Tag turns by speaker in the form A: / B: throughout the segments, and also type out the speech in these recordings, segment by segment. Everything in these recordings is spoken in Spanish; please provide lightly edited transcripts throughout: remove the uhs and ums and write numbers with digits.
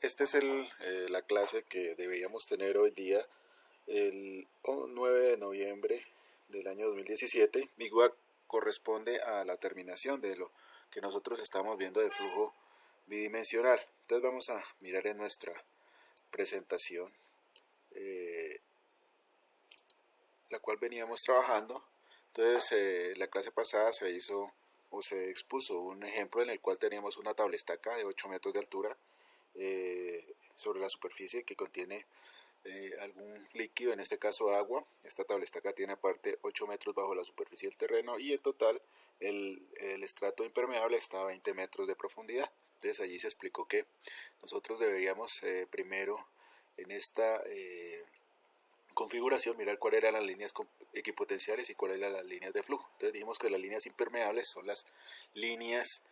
A: Esta es la clase que deberíamos tener hoy día, el 9 de noviembre del año 2017. MIGUA corresponde a la terminación de lo que nosotros estamos viendo de flujo bidimensional. Entonces vamos a mirar en nuestra presentación, la cual veníamos trabajando. Entonces la clase pasada se hizo o se expuso un ejemplo en el cual teníamos una tablestaca de 8 metros de altura sobre la superficie que contiene algún líquido, en este caso agua. Esta tablestaca tiene aparte 8 metros bajo la superficie del terreno y en total el estrato impermeable está a 20 metros de profundidad. Entonces allí se explicó que nosotros deberíamos primero en esta configuración mirar cuáles eran las líneas equipotenciales y cuáles eran las líneas de flujo. Entonces dijimos que las líneas impermeables son las líneas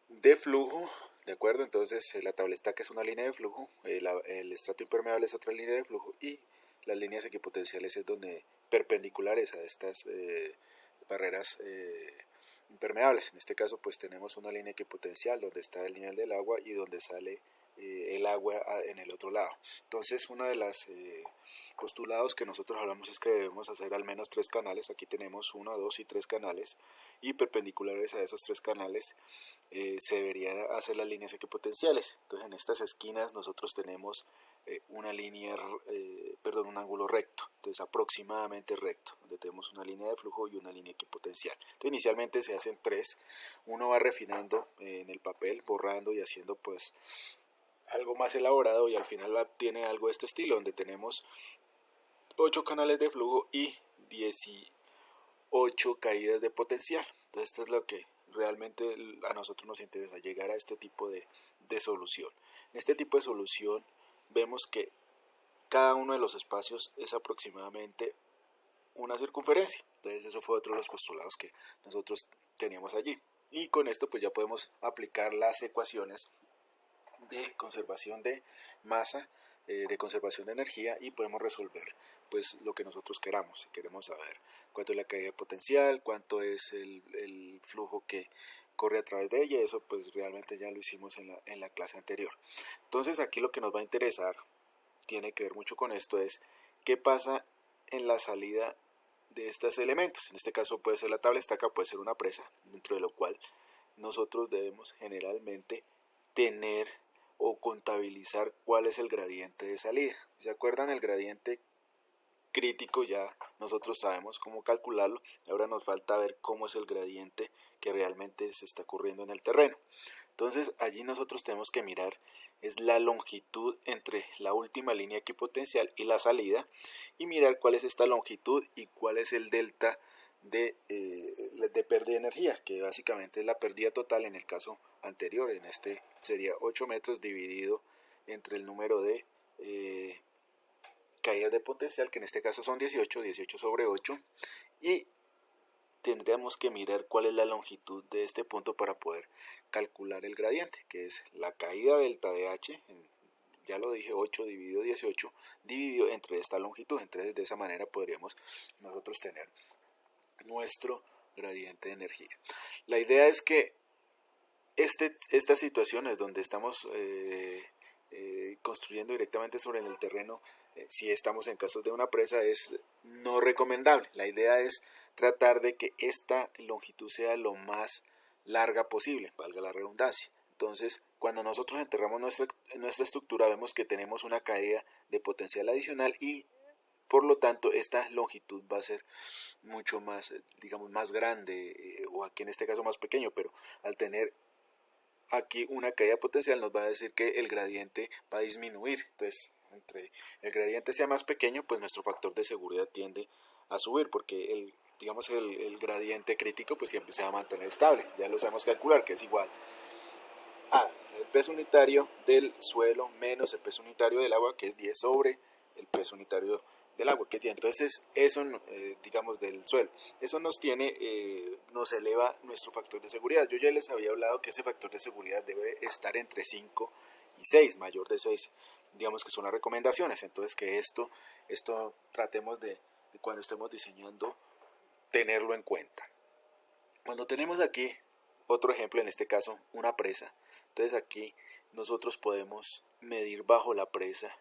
A: de flujo, ¿de acuerdo? Entonces la tablestaca es una línea de flujo, el estrato impermeable es otra línea de flujo y las líneas equipotenciales es donde perpendiculares a estas barreras impermeables. En este caso pues tenemos una línea equipotencial donde está el nivel del agua y donde sale el agua en el otro lado. Entonces una de las postulados que nosotros hablamos es que debemos hacer al menos 3 canales. Aquí tenemos 1, 2 y 3 canales, y perpendiculares a esos 3 canales se deberían hacer las líneas equipotenciales. Entonces en estas esquinas nosotros tenemos una línea, un ángulo recto, entonces aproximadamente recto, donde tenemos una línea de flujo y una línea equipotencial. Entonces inicialmente se hacen 3, uno va refinando en el papel, borrando y haciendo pues algo más elaborado, y al final tiene algo de este estilo, donde tenemos 8 canales de flujo y 18 caídas de potencial. Entonces esto es lo que realmente a nosotros nos interesa, llegar a este tipo de solución. En este tipo de solución vemos que cada uno de los espacios es aproximadamente una circunferencia. Entonces eso fue otro de los postulados que nosotros teníamos allí, y con esto pues ya podemos aplicar las ecuaciones de conservación de masa, de conservación de energía, y podemos resolver pues lo que nosotros queramos. Si queremos saber cuánto es la caída potencial, cuánto es el flujo que corre a través de ella, eso pues realmente ya lo hicimos en la clase anterior. Entonces aquí lo que nos va a interesar, tiene que ver mucho con esto, es qué pasa en la salida de estos elementos. En este caso puede ser la tablestaca, puede ser una presa, dentro de lo cual nosotros debemos generalmente tener o contabilizar cuál es el gradiente de salida. ¿Se acuerdan? El gradiente crítico ya nosotros sabemos cómo calcularlo. Ahora nos falta ver cómo es el gradiente que realmente se está ocurriendo en el terreno. Entonces allí nosotros tenemos que mirar es la longitud entre la última línea equipotencial y la salida, y mirar cuál es esta longitud y cuál es el delta de pérdida de energía, que básicamente es la pérdida total. En el caso anterior, en este sería 8 metros dividido entre el número de caídas de potencial, que en este caso son 18 sobre 8, y tendríamos que mirar cuál es la longitud de este punto para poder calcular el gradiente, que es la caída delta de h, ya lo dije, 8 dividido 18 dividido entre esta longitud. Entonces de esa manera podríamos nosotros tener nuestro gradiente de energía. La idea es que estas situaciones donde estamos construyendo directamente sobre el terreno, si estamos en casos de una presa, es no recomendable. La idea es tratar de que esta longitud sea lo más larga posible, valga la redundancia. Entonces, cuando nosotros enterramos nuestra estructura, vemos que tenemos una caída de potencial adicional, y por lo tanto esta longitud va a ser mucho más, digamos, más grande, o aquí en este caso más pequeño, pero al tener aquí una caída potencial nos va a decir que el gradiente va a disminuir. Entonces, entre el gradiente sea más pequeño, pues nuestro factor de seguridad tiende a subir, porque el gradiente crítico pues siempre se va a mantener estable. Ya lo sabemos calcular, que es igual a el peso unitario del suelo menos el peso unitario del agua, que es 10 sobre el peso unitario del agua, que tiene. Entonces eso, digamos, del suelo, eso nos eleva nuestro factor de seguridad. Yo ya les había hablado que ese factor de seguridad debe estar entre 5 y 6, mayor de 6, digamos que son las recomendaciones. Entonces que esto tratemos de cuando estemos diseñando tenerlo en cuenta. Cuando tenemos aquí otro ejemplo, en este caso una presa, entonces aquí nosotros podemos medir bajo la presa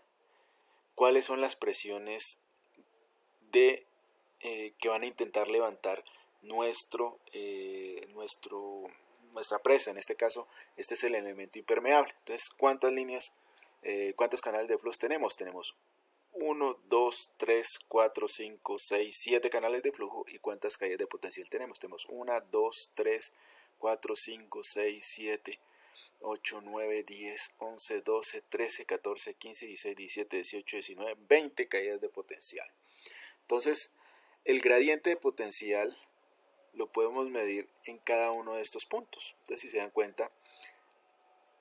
A: cuáles son las presiones que van a intentar levantar nuestra presa. En este caso, este es el elemento impermeable. Entonces, ¿cuántos canales de flujo tenemos? Tenemos 1, 2, 3, 4, 5, 6, 7 canales de flujo. ¿Y cuántas caídas de potencial tenemos? Tenemos 1, 2, 3, 4, 5, 6, 7, 8, 9, 10, 11, 12, 13, 14, 15, 16, 17, 18, 19, 20 caídas de potencial. Entonces, el gradiente de potencial lo podemos medir en cada uno de estos puntos. Entonces, si se dan cuenta,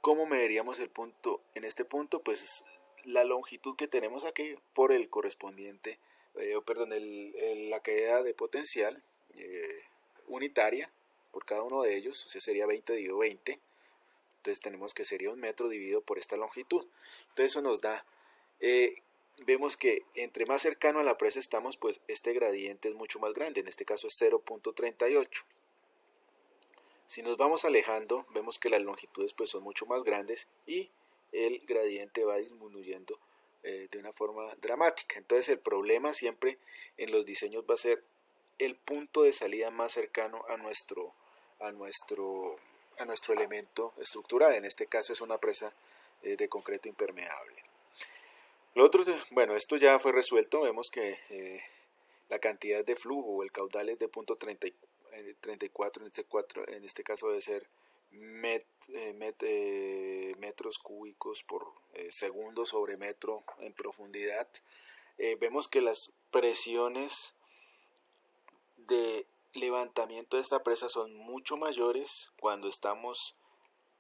A: ¿cómo mediríamos el punto? En este punto, pues la longitud que tenemos aquí por el correspondiente, la caída de potencial unitaria por cada uno de ellos, o sea, sería 20 dividido 20. Entonces tenemos que sería 1 metro dividido por esta longitud. Entonces eso nos da, vemos que entre más cercano a la presa estamos, pues este gradiente es mucho más grande. En este caso es 0.38. Si nos vamos alejando, vemos que las longitudes pues son mucho más grandes y el gradiente va disminuyendo de una forma dramática. Entonces el problema siempre en los diseños va a ser el punto de salida más cercano a nuestro elemento estructural. En este caso es una presa de concreto impermeable. Lo otro, bueno, esto ya fue resuelto. Vemos que la cantidad de flujo o el caudal es de 0.34, en este caso debe ser metros cúbicos por segundo sobre metro en profundidad. Vemos que las presiones de levantamiento de esta presa son mucho mayores cuando estamos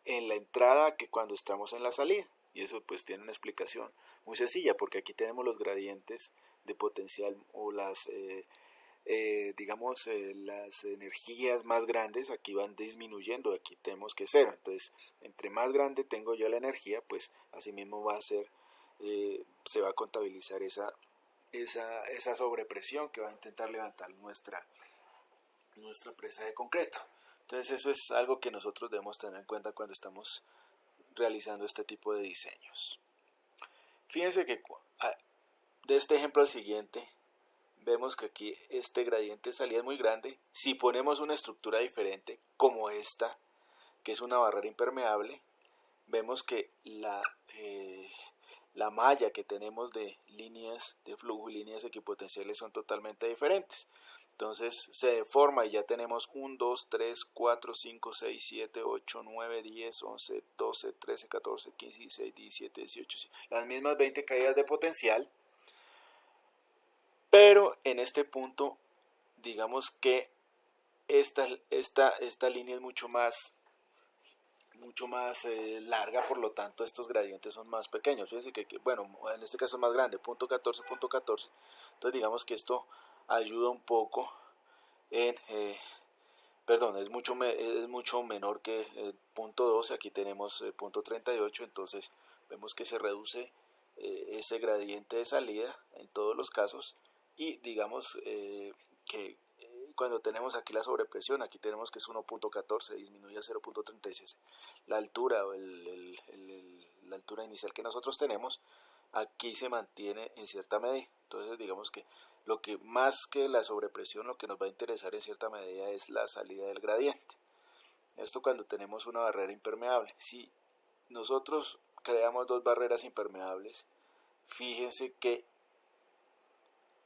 A: en la entrada que cuando estamos en la salida, y eso pues tiene una explicación muy sencilla, porque aquí tenemos los gradientes de potencial o las las energías más grandes aquí van disminuyendo, aquí tenemos que cero. Entonces entre más grande tengo yo la energía, pues así mismo va a ser se va a contabilizar esa sobrepresión que va a intentar levantar nuestra presa de concreto. Entonces eso es algo que nosotros debemos tener en cuenta cuando estamos realizando este tipo de diseños. Fíjense que de este ejemplo al siguiente vemos que aquí este gradiente de salida es muy grande. Si ponemos una estructura diferente como esta, que es una barrera impermeable, vemos que la malla que tenemos de líneas de flujo y líneas equipotenciales son totalmente diferentes. Entonces se deforma y ya tenemos 1, 2, 3, 4, 5, 6, 7, 8, 9, 10, 11, 12, 13, 14, 15, 16, 17, 18, las mismas 20 caídas de potencial. Pero en este punto, digamos que esta línea es mucho más larga, por lo tanto estos gradientes son más pequeños. Fíjense bueno, en este caso es más grande, punto 14, punto 14. Entonces digamos que esto ayuda un poco en, es mucho menor que punto 12, aquí tenemos punto 38, entonces vemos que se reduce ese gradiente de salida en todos los casos, y digamos que cuando tenemos aquí la sobrepresión, aquí tenemos que es 1.14, disminuye a 0.36. La altura o la altura inicial que nosotros tenemos, aquí se mantiene en cierta medida. Entonces digamos que lo que más que la sobrepresión, lo que nos va a interesar en cierta medida es la salida del gradiente. Esto cuando tenemos una barrera impermeable. Si nosotros creamos dos barreras impermeables, fíjense que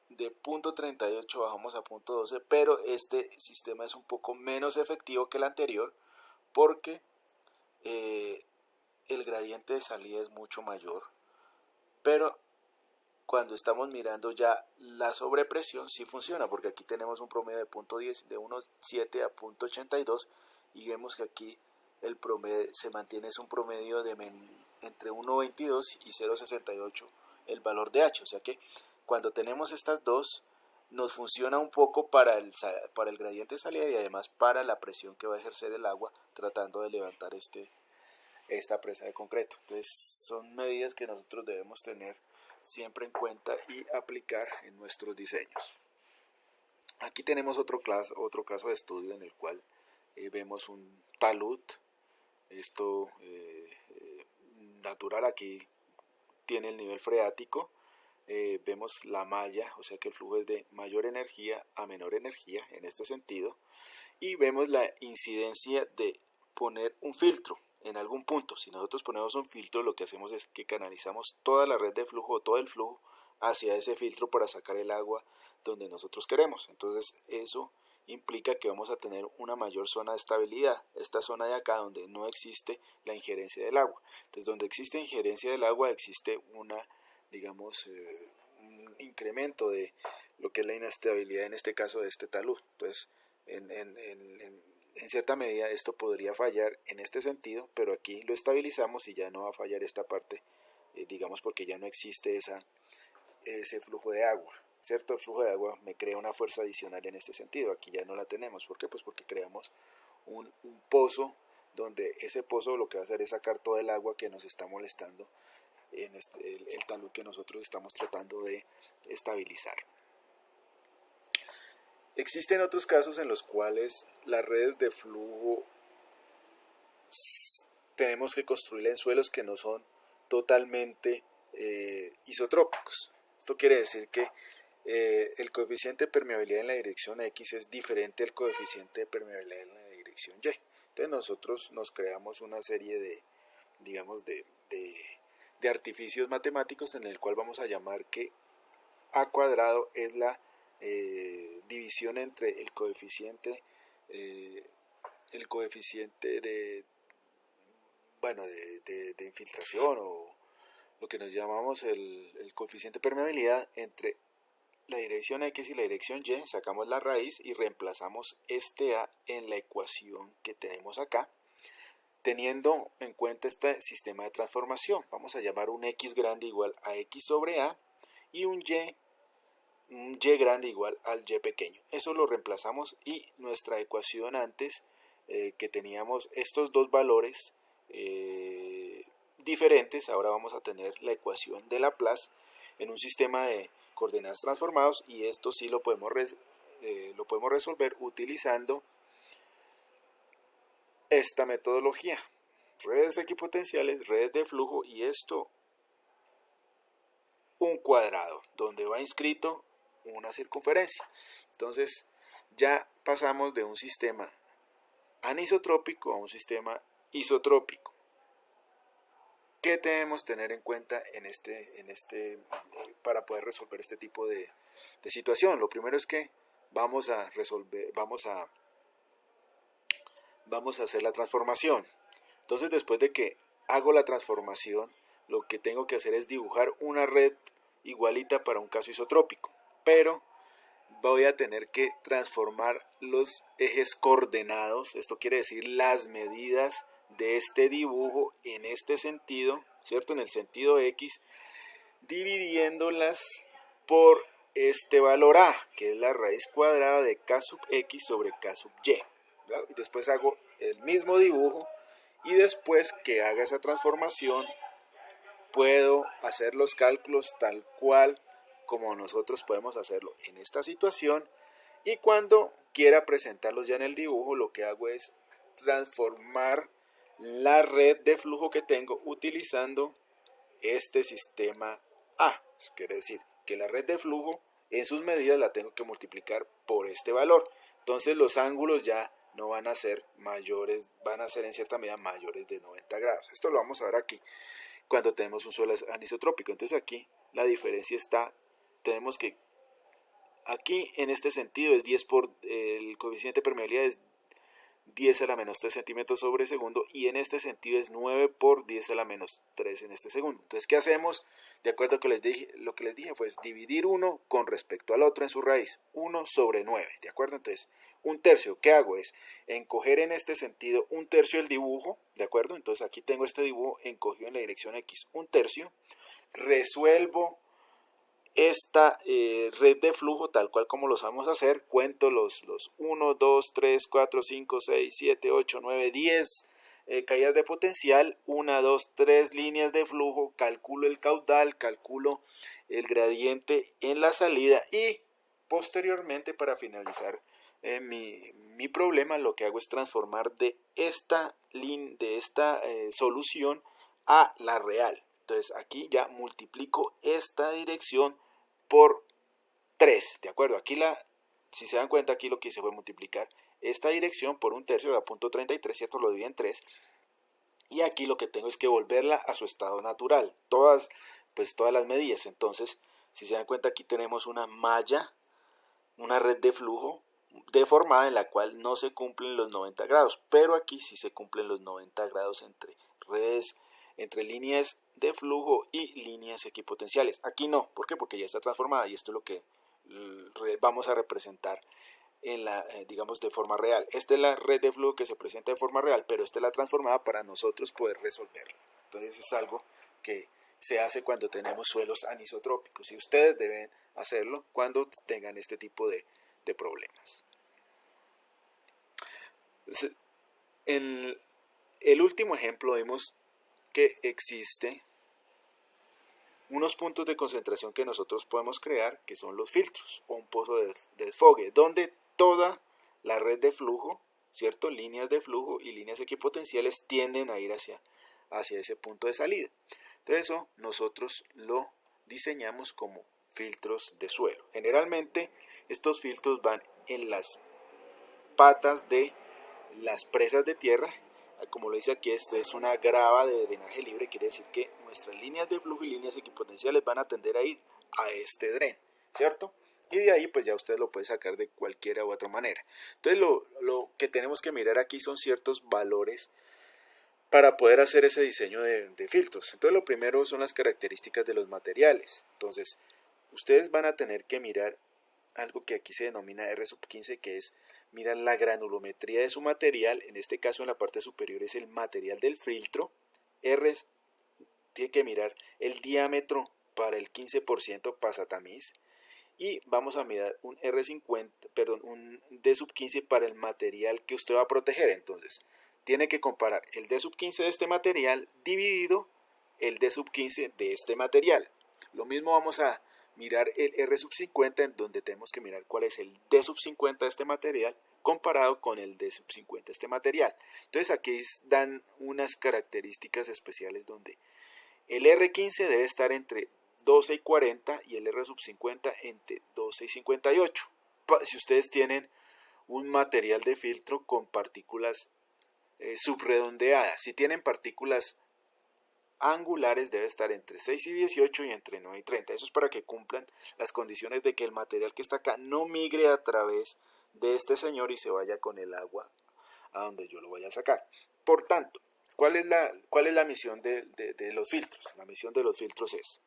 A: de punto 38 bajamos a punto 12, pero este sistema es un poco menos efectivo que el anterior porque el gradiente de salida es mucho mayor, pero cuando estamos mirando ya la sobrepresión sí funciona, porque aquí tenemos un promedio de punto 10, de 1.7 a punto 82, y vemos que aquí el promedio se mantiene, es un promedio de entre 1.22 y 0.68 el valor de H, o sea que cuando tenemos estas dos nos funciona un poco para el gradiente de salida y además para la presión que va a ejercer el agua tratando de levantar esta presa de concreto. Entonces son medidas que nosotros debemos tener siempre en cuenta y aplicar en nuestros diseños. Aquí tenemos otro caso de estudio en el cual vemos un talud. Esto natural. Aquí tiene el nivel freático, vemos la malla, o sea que el flujo es de mayor energía a menor energía en este sentido, y vemos la incidencia de poner un filtro en algún punto. Si nosotros ponemos un filtro, lo que hacemos es que canalizamos toda la red de flujo, todo el flujo hacia ese filtro para sacar el agua donde nosotros queremos. Entonces eso implica que vamos a tener una mayor zona de estabilidad, esta zona de acá donde no existe la injerencia del agua. Entonces donde existe injerencia del agua existe una, digamos, un incremento de lo que es la inestabilidad, en este caso de este talud. Entonces en cierta medida esto podría fallar en este sentido, pero aquí lo estabilizamos y ya no va a fallar esta parte, digamos, porque ya no existe ese flujo de agua, ¿cierto? El flujo de agua me crea una fuerza adicional en este sentido. Aquí ya no la tenemos. ¿Por qué? Pues porque creamos un pozo, donde ese pozo lo que va a hacer es sacar todo el agua que nos está molestando en el talud que nosotros estamos tratando de estabilizar. Existen otros casos en los cuales las redes de flujo tenemos que construirla en suelos que no son totalmente isotrópicos. Esto quiere decir que el coeficiente de permeabilidad en la dirección X es diferente al coeficiente de permeabilidad en la dirección Y. Entonces nosotros nos creamos una serie de, digamos, de artificios matemáticos en el cual vamos a llamar que A cuadrado es la división entre el coeficiente de infiltración, o lo que nos llamamos el coeficiente de permeabilidad entre la dirección X y la dirección Y. Sacamos la raíz y reemplazamos este A en la ecuación que tenemos acá, teniendo en cuenta este sistema de transformación. Vamos a llamar un X grande igual a X sobre A y un Y grande igual al Y pequeño. Eso lo reemplazamos y nuestra ecuación antes, que teníamos estos dos valores diferentes, ahora vamos a tener la ecuación de Laplace en un sistema de coordenadas transformados, y esto sí lo podemos resolver utilizando esta metodología: redes equipotenciales, redes de flujo, y esto un cuadrado donde va inscrito una circunferencia. Entonces ya pasamos de un sistema anisotrópico a un sistema isotrópico. ¿Qué debemos tener en cuenta para poder resolver este tipo de situación? Lo primero es que vamos a hacer la transformación. Entonces, después de que hago la transformación, lo que tengo que hacer es dibujar una red igualita para un caso isotrópico, pero voy a tener que transformar los ejes coordenados. Esto quiere decir las medidas de este dibujo en este sentido, ¿cierto? En el sentido X, dividiéndolas por este valor A, que es la raíz cuadrada de K sub X sobre K sub Y. ¿Verdad? Y después hago el mismo dibujo, y después que haga esa transformación puedo hacer los cálculos tal cual como nosotros podemos hacerlo en esta situación, y cuando quiera presentarlos ya en el dibujo, lo que hago es transformar la red de flujo que tengo utilizando este sistema A. Eso quiere decir que la red de flujo en sus medidas la tengo que multiplicar por este valor. Entonces los ángulos ya no van a ser mayores, van a ser en cierta medida mayores de 90 grados. Esto lo vamos a ver aquí cuando tenemos un suelo anisotrópico. Entonces aquí la diferencia está, tenemos que aquí en este sentido es 10 por el coeficiente de permeabilidad es 10 a la menos 3 centímetros sobre segundo, y en este sentido es 9 por 10 a la menos 3 en este segundo. Entonces, ¿qué hacemos? De acuerdo a lo que les dije, pues dividir uno con respecto al otro en su raíz, 1 sobre 9, ¿de acuerdo? Entonces, un tercio, ¿qué hago? Es encoger en este sentido un tercio el dibujo, ¿de acuerdo? Entonces, aquí tengo este dibujo encogido en la dirección X, un tercio, resuelvo esta red de flujo tal cual como los vamos a hacer, cuento los 1, 2, 3, 4, 5, 6, 7, 8, 9, 10 caídas de potencial, 1, 2, 3 líneas de flujo, calculo el caudal, calculo el gradiente en la salida, y posteriormente, para finalizar mi problema, lo que hago es transformar de esta solución a la real. Entonces aquí ya multiplico esta dirección por 3, ¿de acuerdo? Aquí si se dan cuenta, aquí lo que hice fue multiplicar esta dirección por 1/3, da punto 33, ¿cierto? Lo dividí en 3. Y aquí lo que tengo es que volverla a su estado natural, todas las medidas. Entonces, si se dan cuenta, aquí tenemos una malla, una red de flujo deformada en la cual no se cumplen los 90 grados, pero aquí sí se cumplen los 90 grados entre líneas de flujo y líneas equipotenciales. Aquí no, ¿por qué? Porque ya está transformada y esto es lo que vamos a representar digamos de forma real. Esta es la red de flujo que se presenta de forma real, pero esta es la transformada para nosotros poder resolverlo. Entonces es algo que se hace cuando tenemos suelos anisotrópicos y ustedes deben hacerlo cuando tengan este tipo de problemas. En el último ejemplo vimos que existe unos puntos de concentración que nosotros podemos crear, que son los filtros o un pozo de desfogue, donde toda la red de flujo, ¿cierto? Líneas de flujo y líneas equipotenciales tienden a ir hacia ese punto de salida. Entonces eso nosotros lo diseñamos como filtros de suelo. Generalmente estos filtros van en las patas de las presas de tierra. Como lo dice aquí, esto es una grava de drenaje libre, quiere decir que nuestras líneas de flujo y líneas equipotenciales van a tender a ir a este dren, ¿cierto? Y de ahí pues ya usted lo puede sacar de cualquiera u otra manera. Entonces lo que tenemos que mirar aquí son ciertos valores para poder hacer ese diseño de filtros. Entonces lo primero son las características de los materiales. Entonces ustedes van a tener que mirar algo que aquí se denomina R15, que es mirar la granulometría de su material. En este caso en la parte superior es el material del filtro. R tiene que mirar el diámetro para el 15% pasatamiz. Y vamos a mirar un un D15 para el material que usted va a proteger. Entonces tiene que comparar el D15 de este material dividido el D15 de este material. Lo mismo vamos a mirar el R50, en donde tenemos que mirar cuál es el D50 de este material comparado con el D50 de este material. Entonces aquí dan unas características especiales donde el R15 debe estar entre 12 y 40 y el R50 entre 12 y 58. Si ustedes tienen un material de filtro con partículas subredondeadas, si tienen partículas angulares debe estar entre 6 y 18 y entre 9 y 30. Eso es para que cumplan las condiciones de que el material que está acá no migre a través de este señor y se vaya con el agua a donde yo lo voy a sacar. Por tanto, ¿cuál es la misión de los filtros? La misión de los filtros es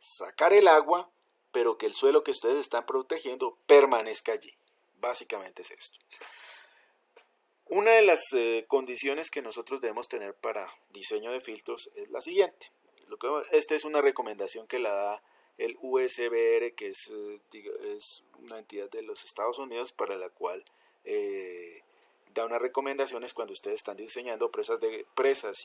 A: sacar el agua, pero que el suelo que ustedes están protegiendo permanezca allí. Básicamente es esto. Una de las condiciones que nosotros debemos tener para diseño de filtros es la siguiente. Esta es una recomendación que la da el USBR, que es una entidad de los Estados Unidos para la cual da unas recomendaciones cuando ustedes están diseñando presas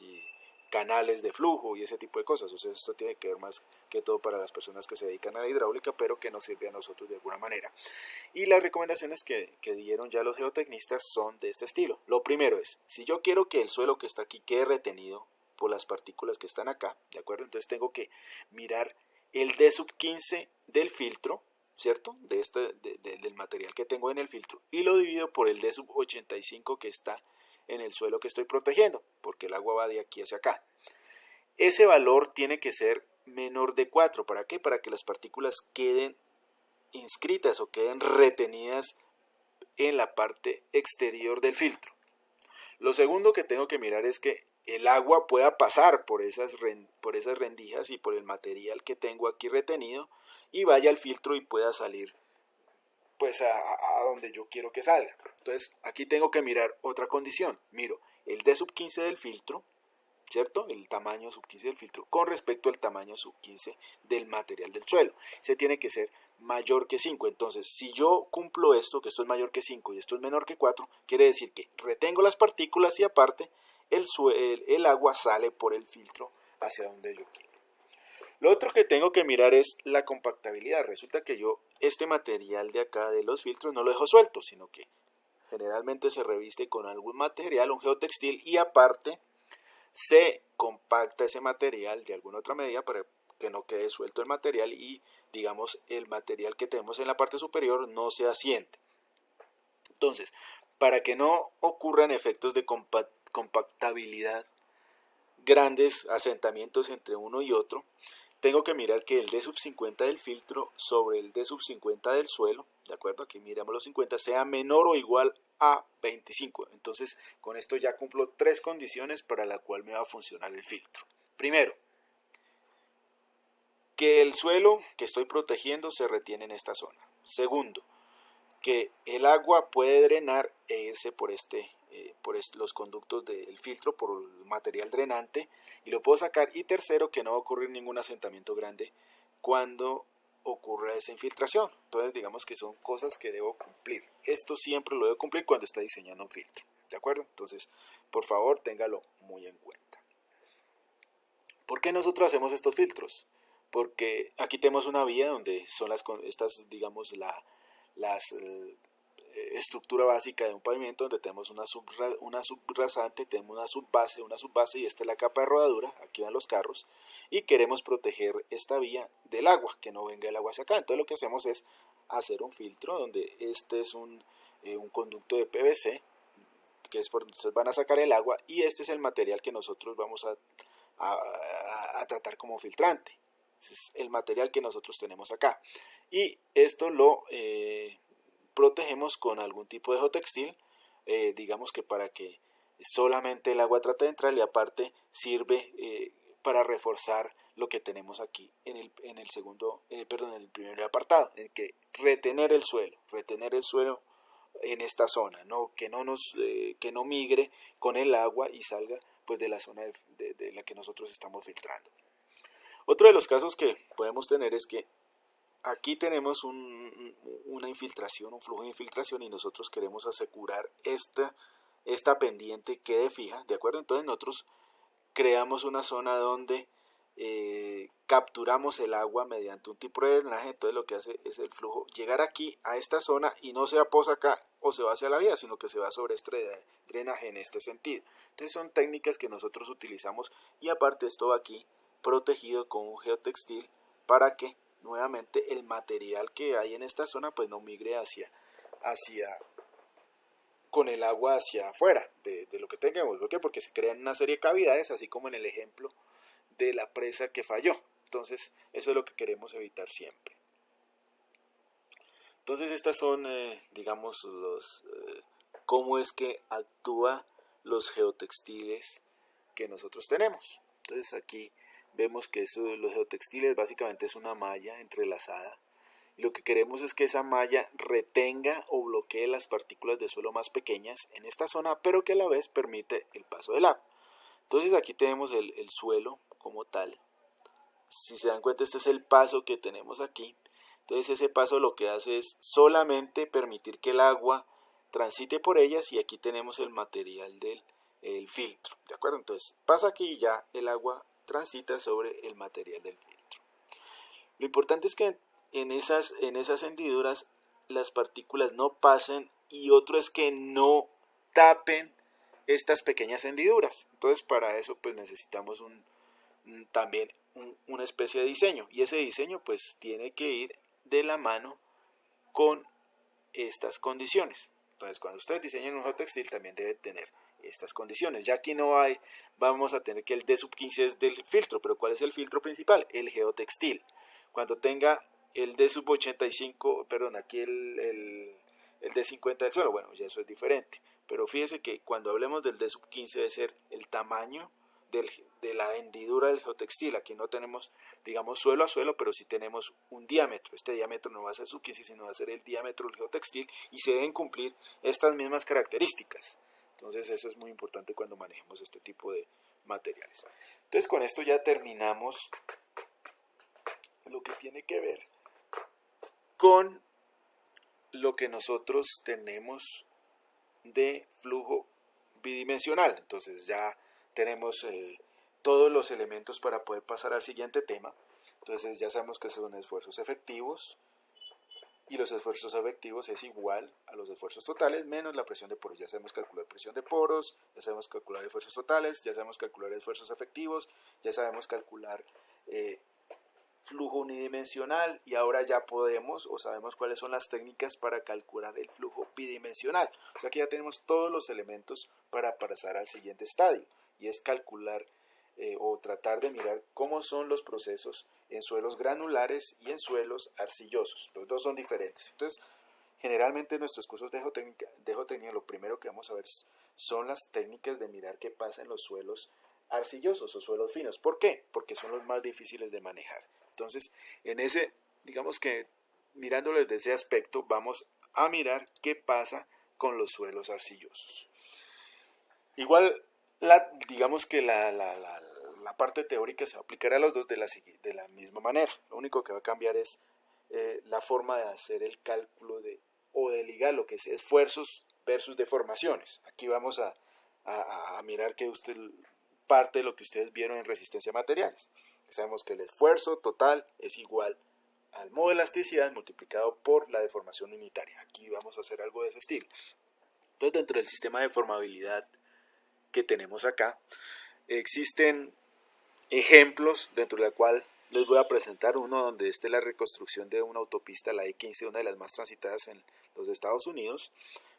A: y canales de flujo y ese tipo de cosas. O sea, esto tiene que ver más que todo para las personas que se dedican a la hidráulica, pero que nos sirve a nosotros de alguna manera. Y las recomendaciones que dieron ya los geotecnistas son de este estilo. Lo primero es, si yo quiero que el suelo que está aquí quede retenido por las partículas que están acá, ¿de acuerdo? Entonces tengo que mirar el D15 del filtro, ¿cierto? Del material que tengo en el filtro, y lo divido por el D85 que está en el suelo que estoy protegiendo, porque el agua va de aquí hacia acá. Ese valor tiene que ser menor de 4. ¿Para qué? Para que las partículas queden inscritas o queden retenidas en la parte exterior del filtro. Lo segundo que tengo que mirar es que el agua pueda pasar por esas rendijas y por el material que tengo aquí retenido y vaya al filtro y pueda salir pues a donde yo quiero que salga. Entonces aquí tengo que mirar otra condición. Miro el D15 del filtro, ¿cierto? El tamaño sub-15 del filtro con respecto al tamaño sub-15 del material del suelo. Ese tiene que ser mayor que 5. Entonces, si yo cumplo esto, que esto es mayor que 5 y esto es menor que 4, quiere decir que retengo las partículas y aparte el agua sale por el filtro hacia donde yo quiero. Lo otro que tengo que mirar es la compactabilidad. Resulta que yo este material de acá de los filtros no lo dejo suelto, sino que generalmente se reviste con algún material, un geotextil, y aparte se compacta ese material de alguna otra medida para que no quede suelto el material y digamos el material que tenemos en la parte superior no se asiente. Entonces, para que no ocurran efectos de compactabilidad, grandes asentamientos entre uno y otro, tengo que mirar que el D sub 50 del filtro sobre el D sub 50 del suelo, ¿de acuerdo? Aquí miramos los 50, sea menor o igual a 25. Entonces, con esto ya cumplo tres condiciones para la cual me va a funcionar el filtro. Primero, que el suelo que estoy protegiendo se retiene en esta zona. Segundo, que el agua puede drenar e irse por los conductos del filtro, por el material drenante, y lo puedo sacar. Y tercero, que no va a ocurrir ningún asentamiento grande cuando ocurra esa infiltración. Entonces digamos que son cosas que debo cumplir. Esto siempre lo debo cumplir cuando está diseñando un filtro, ¿de acuerdo? Entonces, por favor, téngalo muy en cuenta. ¿Por qué nosotros hacemos estos filtros? Porque aquí tenemos una vía donde son estas, digamos, las estructura básica de un pavimento, donde tenemos una subrasante, tenemos una subbase y esta es la capa de rodadura. Aquí van los carros y queremos proteger esta vía del agua, que no venga el agua hacia acá. Entonces lo que hacemos es hacer un filtro donde este es un conducto de PVC, que es por donde ustedes van a sacar el agua, y este es el material que nosotros vamos a tratar como filtrante. Es el material que nosotros tenemos acá, y esto lo protegemos con algún tipo de geotextil, digamos que para que solamente el agua trate de entrar, y aparte sirve para reforzar lo que tenemos aquí en el primer apartado, en que retener el suelo en esta zona, que no migre con el agua y salga pues de la zona de la que nosotros estamos filtrando. Otro de los casos que podemos tener es que aquí tenemos una infiltración, un flujo de infiltración, y nosotros queremos asegurar esta pendiente quede fija, ¿de acuerdo? Entonces nosotros creamos una zona donde capturamos el agua mediante un tipo de drenaje. Entonces lo que hace es el flujo llegar aquí a esta zona y no se aposa acá o se va hacia la vía, sino que se va sobre este drenaje en este sentido. Entonces son técnicas que nosotros utilizamos, y aparte esto va aquí protegido con un geotextil para que nuevamente el material que hay en esta zona pues no migre con el agua hacia afuera de lo que tengamos. ¿Por qué? Porque se crean una serie de cavidades, así como en el ejemplo de la presa que falló. Entonces eso es lo que queremos evitar siempre. Entonces estas son digamos cómo es que actúa los geotextiles que nosotros tenemos. Entonces aquí vemos que los geotextiles básicamente es una malla entrelazada, y lo que queremos es que esa malla retenga o bloquee las partículas de suelo más pequeñas en esta zona, pero que a la vez permite el paso del agua. Entonces aquí tenemos el suelo como tal. Si se dan cuenta, este es el paso que tenemos aquí. Entonces ese paso lo que hace es solamente permitir que el agua transite por ellas, y aquí tenemos el material del filtro, ¿de acuerdo? Entonces pasa aquí y ya el agua transita sobre el material del filtro. Lo importante es que en esas hendiduras las partículas no pasen, y otro es que no tapen estas pequeñas hendiduras. Entonces para eso pues necesitamos también una especie de diseño, y ese diseño pues tiene que ir de la mano con estas condiciones. Entonces cuando ustedes diseñen un geotextil también debe tener estas condiciones. Ya aquí vamos a tener que el D sub 15 es del filtro, pero ¿cuál es el filtro principal? El geotextil. Cuando tenga el D sub 85, perdón, aquí el D 50 del suelo, bueno, ya eso es diferente. Pero fíjese que cuando hablemos del D sub 15 debe ser el tamaño de la hendidura del geotextil. Aquí no tenemos, digamos, suelo a suelo, pero sí tenemos un diámetro. Este diámetro no va a ser sub 15, sino va a ser el diámetro del geotextil, y se deben cumplir estas mismas características. Entonces eso es muy importante cuando manejemos este tipo de materiales. Entonces con esto ya terminamos lo que tiene que ver con lo que nosotros tenemos de flujo bidimensional. Entonces ya tenemos todos los elementos para poder pasar al siguiente tema. Entonces ya sabemos que son esfuerzos efectivos, y los esfuerzos efectivos es igual a los esfuerzos totales menos la presión de poros. Ya sabemos calcular presión de poros, ya sabemos calcular esfuerzos totales, ya sabemos calcular esfuerzos efectivos, ya sabemos calcular flujo unidimensional, y ahora ya podemos o sabemos cuáles son las técnicas para calcular el flujo bidimensional. O sea que ya tenemos todos los elementos para pasar al siguiente estadio, y es calcular o tratar de mirar cómo son los procesos en suelos granulares y en suelos arcillosos. Los dos son diferentes. Entonces, generalmente en nuestros cursos de geotecnia lo primero que vamos a ver son las técnicas de mirar qué pasa en los suelos arcillosos o suelos finos. ¿Por qué? Porque son los más difíciles de manejar. Entonces, en ese, digamos que mirándolo desde ese aspecto, vamos a mirar qué pasa con los suelos arcillosos. Igual, digamos que la parte teórica se va a aplicar a los dos de la misma manera. Lo único que va a cambiar es la forma de hacer el cálculo o de ligar lo que es esfuerzos versus deformaciones. Aquí vamos a mirar que parte de lo que ustedes vieron en resistencia a materiales. Sabemos que el esfuerzo total es igual al modo de elasticidad multiplicado por la deformación unitaria. Aquí vamos a hacer algo de ese estilo. Entonces, dentro del sistema de formabilidad que tenemos acá, existen ejemplos dentro del cual les voy a presentar uno donde esté la reconstrucción de una autopista, la I-15, una de las más transitadas en los Estados Unidos,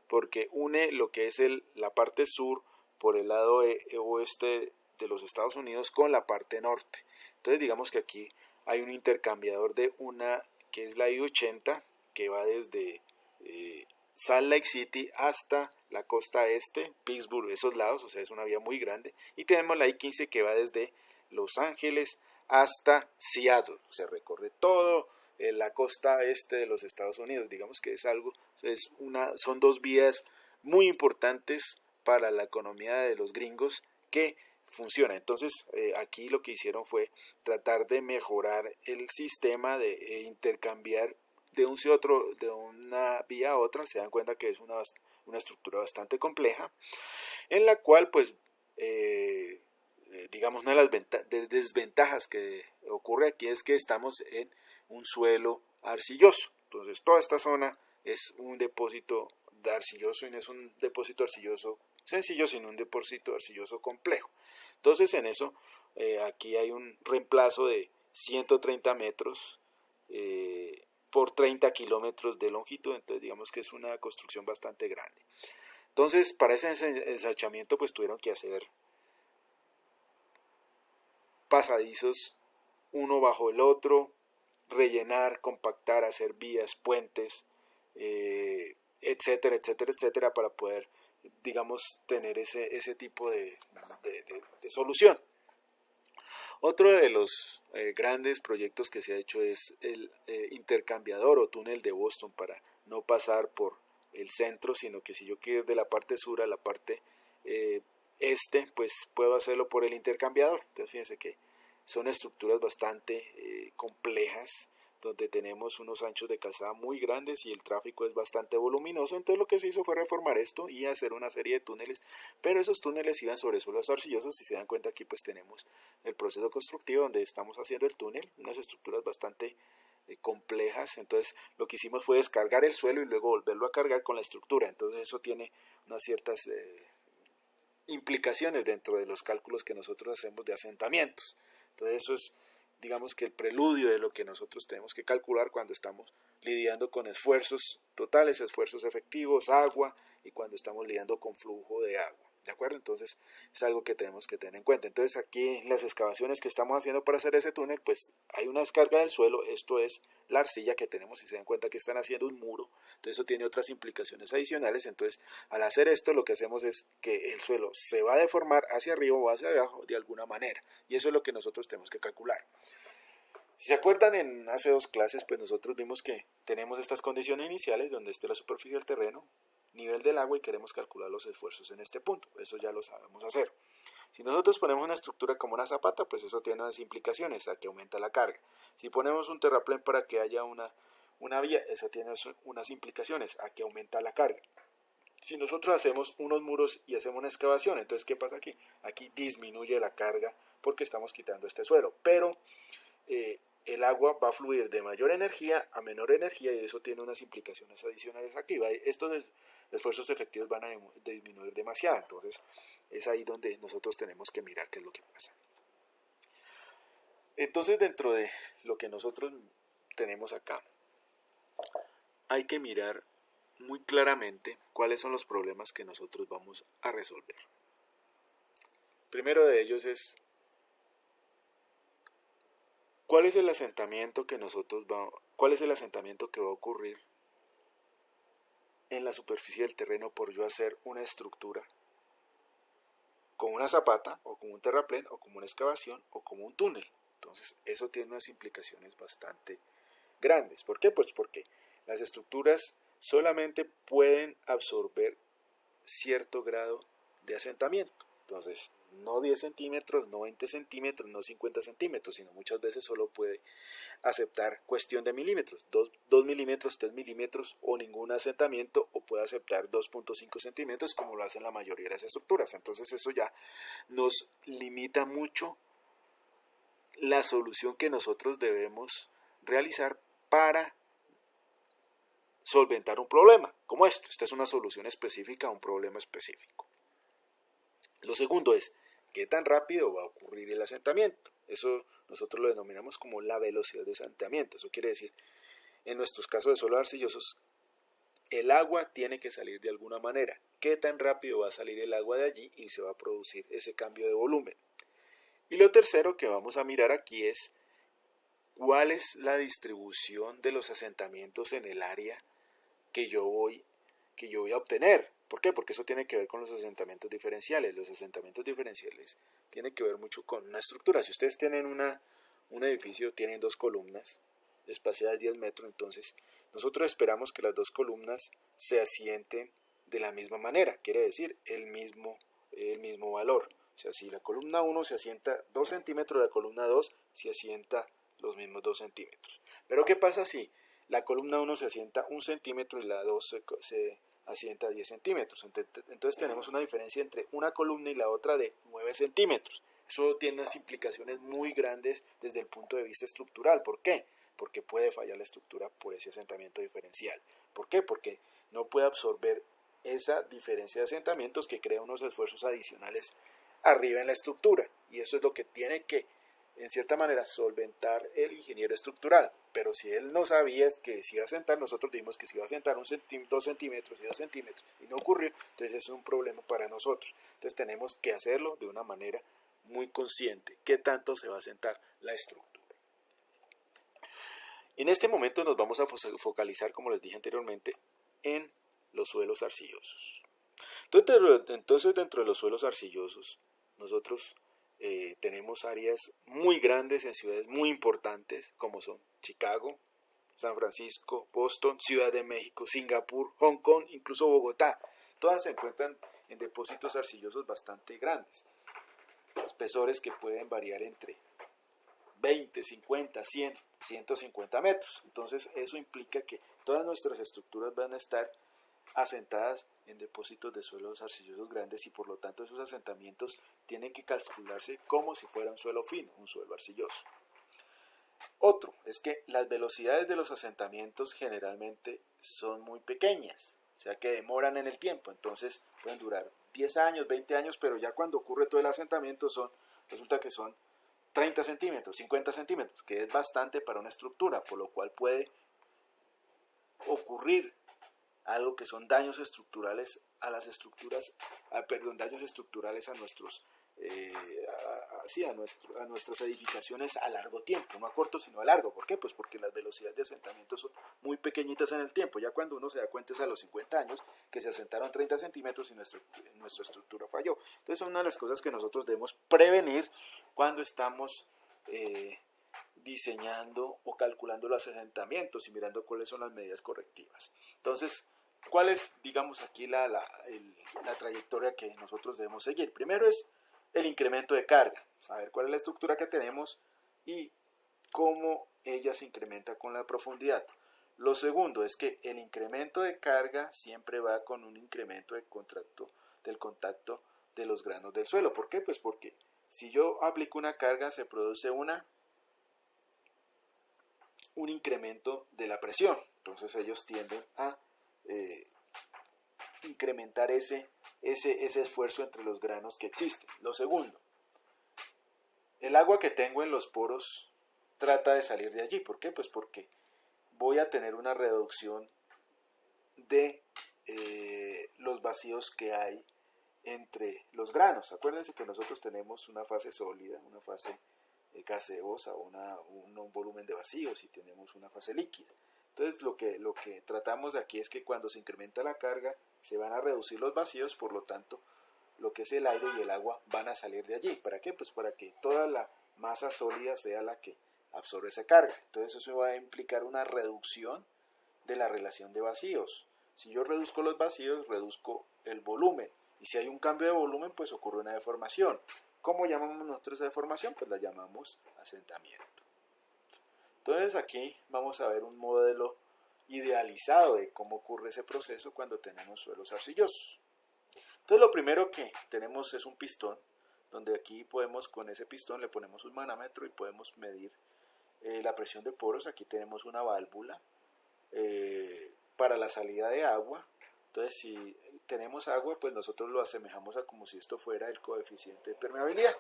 A: porque une lo que es la parte sur por el lado oeste de los Estados Unidos con la parte norte. Entonces digamos que aquí hay un intercambiador de una que es la I-80 que va desde Salt Lake City hasta la costa este, Pittsburgh, esos lados, o sea es una vía muy grande, y tenemos la I-15 que va desde Los Ángeles hasta Seattle, se recorre todo la costa este de los Estados Unidos. Digamos que son dos vías muy importantes para la economía de los gringos que funciona. Entonces aquí lo que hicieron fue tratar de mejorar el sistema de intercambiar de una vía a otra. Se dan cuenta que es una estructura bastante compleja, en la cual pues digamos una de las desventajas que ocurre aquí es que estamos en un suelo arcilloso. Entonces toda esta zona es un depósito de arcilloso, y no es un depósito arcilloso sencillo, sino un depósito arcilloso complejo. Entonces en eso aquí hay un reemplazo de 130 metros por 30 kilómetros de longitud. Entonces digamos que es una construcción bastante grande. Entonces para ese ensanchamiento pues tuvieron que hacer pasadizos uno bajo el otro, rellenar, compactar, hacer vías, puentes, etcétera, etcétera, etcétera, para poder, digamos, tener ese tipo de solución. Otro de los grandes proyectos que se ha hecho es el intercambiador o túnel de Boston, para no pasar por el centro, sino que si yo quiero ir de la parte sur a la parte este, pues puedo hacerlo por el intercambiador. Entonces fíjense que son estructuras bastante complejas, donde tenemos unos anchos de calzada muy grandes y el tráfico es bastante voluminoso. Entonces lo que se hizo fue reformar esto y hacer una serie de túneles, pero esos túneles iban sobre suelos arcillosos. Si se dan cuenta, aquí pues tenemos el proceso constructivo donde estamos haciendo el túnel, unas estructuras bastante complejas. Entonces lo que hicimos fue descargar el suelo y luego volverlo a cargar con la estructura. Entonces eso tiene unas ciertas implicaciones dentro de los cálculos que nosotros hacemos de asentamientos. Entonces eso es, digamos que el preludio de lo que nosotros tenemos que calcular cuando estamos lidiando con esfuerzos totales, esfuerzos efectivos, agua, y cuando estamos lidiando con flujo de agua. ¿De acuerdo? Entonces es algo que tenemos que tener en cuenta. Entonces aquí las excavaciones que estamos haciendo para hacer ese túnel, pues hay una descarga del suelo. Esto es la arcilla que tenemos, y se dan cuenta que están haciendo un muro. Entonces eso tiene otras implicaciones adicionales. Entonces al hacer esto lo que hacemos es que el suelo se va a deformar hacia arriba o hacia abajo de alguna manera. Y eso es lo que nosotros tenemos que calcular. Si se acuerdan, en hace dos clases pues nosotros vimos que tenemos estas condiciones iniciales donde esté la superficie del terreno, nivel del agua, y queremos calcular los esfuerzos en este punto. Eso ya lo sabemos hacer. Si nosotros ponemos una estructura como una zapata, pues eso tiene unas implicaciones, a que aumenta la carga. Si ponemos un terraplén para que haya una vía, eso tiene unas implicaciones, a que aumenta la carga. Si nosotros hacemos unos muros y hacemos una excavación, entonces ¿qué pasa aquí? Aquí disminuye la carga porque estamos quitando este suelo, pero el agua va a fluir de mayor energía a menor energía y eso tiene unas implicaciones adicionales aquí. Estos esfuerzos efectivos van a disminuir demasiado, entonces es ahí donde nosotros tenemos que mirar qué es lo que pasa. Entonces, dentro de lo que nosotros tenemos acá, hay que mirar muy claramente cuáles son los problemas que nosotros vamos a resolver. Primero de ellos es cuál es el asentamiento que va a ocurrir en la superficie del terreno por yo hacer una estructura con una zapata o con un terraplén o como una excavación o como un túnel. Entonces eso tiene unas implicaciones bastante grandes. ¿Por qué? Pues porque las estructuras solamente pueden absorber cierto grado de asentamiento. Entonces, no 10 centímetros, no 20 centímetros, no 50 centímetros, sino muchas veces solo puede aceptar cuestión de milímetros, 2 milímetros, 3 milímetros o ningún asentamiento, o puede aceptar 2.5 centímetros como lo hacen la mayoría de las estructuras. Entonces eso ya nos limita mucho la solución que nosotros debemos realizar para solventar un problema como esto. Esta es una solución específica a un problema específico. Lo segundo es, ¿qué tan rápido va a ocurrir el asentamiento? Eso nosotros lo denominamos como la velocidad de asentamiento. Eso quiere decir, en nuestros casos de suelos arcillosos, el agua tiene que salir de alguna manera. ¿Qué tan rápido va a salir el agua de allí y se va a producir ese cambio de volumen? Y lo tercero que vamos a mirar aquí es cuál es la distribución de los asentamientos en el área que yo voy a obtener. ¿Por qué? Porque eso tiene que ver con los asentamientos diferenciales. Los asentamientos diferenciales tienen que ver mucho con una estructura. Si ustedes tienen un edificio, tienen 2 columnas espaciadas 10 metros, entonces nosotros esperamos que las 2 columnas se asienten de la misma manera, quiere decir el mismo valor. O sea, si la columna 1 se asienta 2 centímetros, la columna 2 se asienta los mismos 2 centímetros. Pero ¿qué pasa si la columna 1 se asienta 1 centímetro y la 2 se asienta 10 centímetros? Entonces tenemos una diferencia entre una columna y la otra de 9 centímetros. Eso tiene unas implicaciones muy grandes desde el punto de vista estructural. ¿Por qué? Porque puede fallar la estructura por ese asentamiento diferencial. ¿Por qué? Porque no puede absorber esa diferencia de asentamientos que crea unos esfuerzos adicionales arriba en la estructura. Y eso es lo que tiene que, en cierta manera, solventar el ingeniero estructural. Pero si él no sabía que se iba a asentar, nosotros dijimos que se iba a asentar 2 centímetros y 2 centímetros y no ocurrió, entonces es un problema para nosotros. Entonces tenemos que hacerlo de una manera muy consciente. ¿Qué tanto se va a asentar la estructura? En este momento nos vamos a focalizar, como les dije anteriormente, en los suelos arcillosos. Entonces dentro de los suelos arcillosos, nosotros tenemos áreas muy grandes en ciudades muy importantes como son Chicago, San Francisco, Boston, Ciudad de México, Singapur, Hong Kong, incluso Bogotá. Todas se encuentran en depósitos arcillosos bastante grandes, espesores que pueden variar entre 20, 50, 100, 150 metros. Entonces eso implica que todas nuestras estructuras van a estar asentadas en depósitos de suelos arcillosos grandes y por lo tanto esos asentamientos tienen que calcularse como si fuera un suelo fino, un suelo arcilloso. Otro es que las velocidades de los asentamientos generalmente son muy pequeñas, o sea que demoran en el tiempo, entonces pueden durar 10 años, 20 años, pero ya cuando ocurre todo el asentamiento resulta que son 30 centímetros, 50 centímetros, que es bastante para una estructura, por lo cual puede ocurrir algo que son daños estructurales a las estructuras, daños estructurales a nuestras edificaciones a largo tiempo, no a corto sino a largo. ¿Por qué? Pues porque las velocidades de asentamiento son muy pequeñitas en el tiempo. Ya cuando uno se da cuenta es a los 50 años que se asentaron 30 centímetros y nuestra estructura falló. Entonces son una de las cosas que nosotros debemos prevenir cuando estamos diseñando o calculando los asentamientos y mirando cuáles son las medidas correctivas. Entonces, ¿cuál es, digamos, aquí la trayectoria que nosotros debemos seguir? Primero es el incremento de carga, saber cuál es la estructura que tenemos y cómo ella se incrementa con la profundidad. Lo segundo es que el incremento de carga siempre va con un incremento del contacto de los granos del suelo. ¿Por qué? Pues porque si yo aplico una carga se produce una un incremento de la presión. Entonces ellos tienden a incrementar ese esfuerzo entre los granos que existen. Lo segundo, el agua que tengo en los poros trata de salir de allí. ¿Por qué? Pues porque voy a tener una reducción de los vacíos que hay entre los granos. Acuérdense que nosotros tenemos una fase sólida, una fase gaseosa, un volumen de vacíos, y tenemos una fase líquida. Entonces lo que tratamos de aquí es que cuando se incrementa la carga se van a reducir los vacíos, por lo tanto lo que es el aire y el agua van a salir de allí. ¿Para qué? Pues para que toda la masa sólida sea la que absorbe esa carga. Entonces eso va a implicar una reducción de la relación de vacíos. Si yo reduzco los vacíos, reduzco el volumen. Y si hay un cambio de volumen, pues ocurre una deformación. ¿Cómo llamamos nosotros esa deformación? Pues la llamamos asentamiento. Entonces aquí vamos a ver un modelo idealizado de cómo ocurre ese proceso cuando tenemos suelos arcillosos. Entonces lo primero que tenemos es un pistón, donde aquí podemos, con ese pistón le ponemos un manómetro y podemos medir la presión de poros. Aquí tenemos una válvula para la salida de agua. Entonces si tenemos agua, pues nosotros lo asemejamos a como si esto fuera el coeficiente de permeabilidad.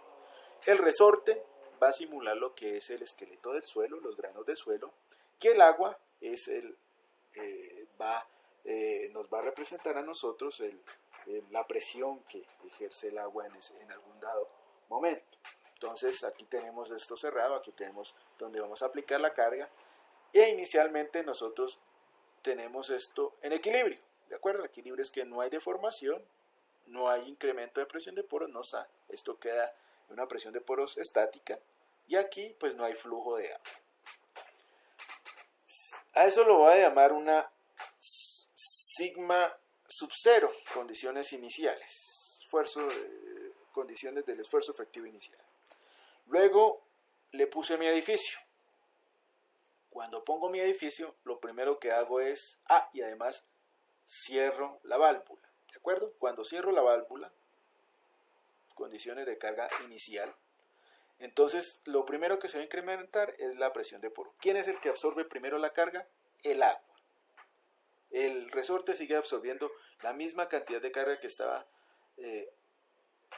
A: El resorte va a simular lo que es el esqueleto del suelo, los granos de suelo, y el agua es nos va a representar a nosotros la presión que ejerce el agua en algún dado momento. Entonces aquí tenemos esto cerrado, aquí tenemos donde vamos a aplicar la carga, e inicialmente nosotros tenemos esto en equilibrio, ¿de acuerdo? Equilibrio es que no hay deformación, no hay incremento de presión de poros, esto queda en una presión de poros estática, y aquí pues no hay flujo de agua. A eso lo voy a llamar una sigma sub 0, condiciones iniciales, condiciones del esfuerzo efectivo inicial. Luego le puse mi edificio. Cuando pongo mi edificio, lo primero que hago es, y además cierro la válvula, ¿de acuerdo? Cuando cierro la válvula, condiciones de carga inicial, entonces lo primero que se va a incrementar es la presión de poro. ¿Quién es el que absorbe primero la carga? El agua. El resorte sigue absorbiendo la misma cantidad de carga que estaba,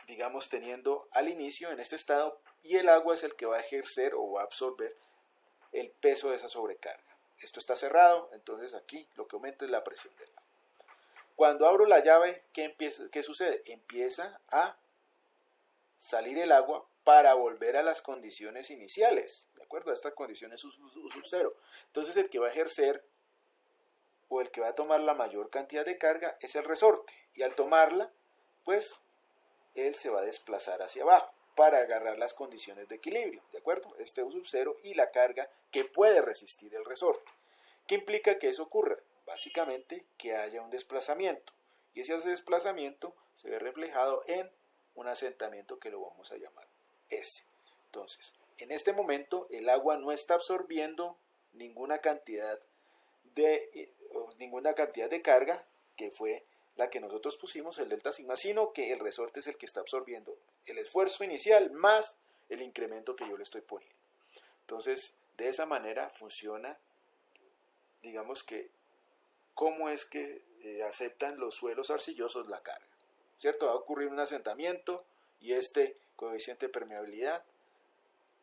A: digamos, teniendo al inicio en este estado, y el agua es el que va a ejercer o va a absorber el peso de esa sobrecarga. Esto está cerrado, entonces aquí lo que aumenta es la presión del agua. Cuando abro la llave, ¿qué sucede? Empieza a salir el agua para volver a las condiciones iniciales, ¿de acuerdo? A estas condiciones sub 0. Entonces el que va a ejercer o el que va a tomar la mayor cantidad de carga es el resorte, y al tomarla, pues él se va a desplazar hacia abajo para agarrar las condiciones de equilibrio, ¿de acuerdo? Este U sub 0 y la carga que puede resistir el resorte. ¿Qué implica que eso ocurra? Básicamente que haya un desplazamiento, y ese desplazamiento se ve reflejado en un asentamiento que lo vamos a llamar S. Entonces, en este momento el agua no está absorbiendo ninguna cantidad de carga, que fue la que nosotros pusimos, el delta sigma, sino que el resorte es el que está absorbiendo el esfuerzo inicial más el incremento que yo le estoy poniendo. Entonces, de esa manera funciona, digamos que, cómo es que aceptan los suelos arcillosos la carga, ¿cierto? Va a ocurrir un asentamiento, y este coeficiente de permeabilidad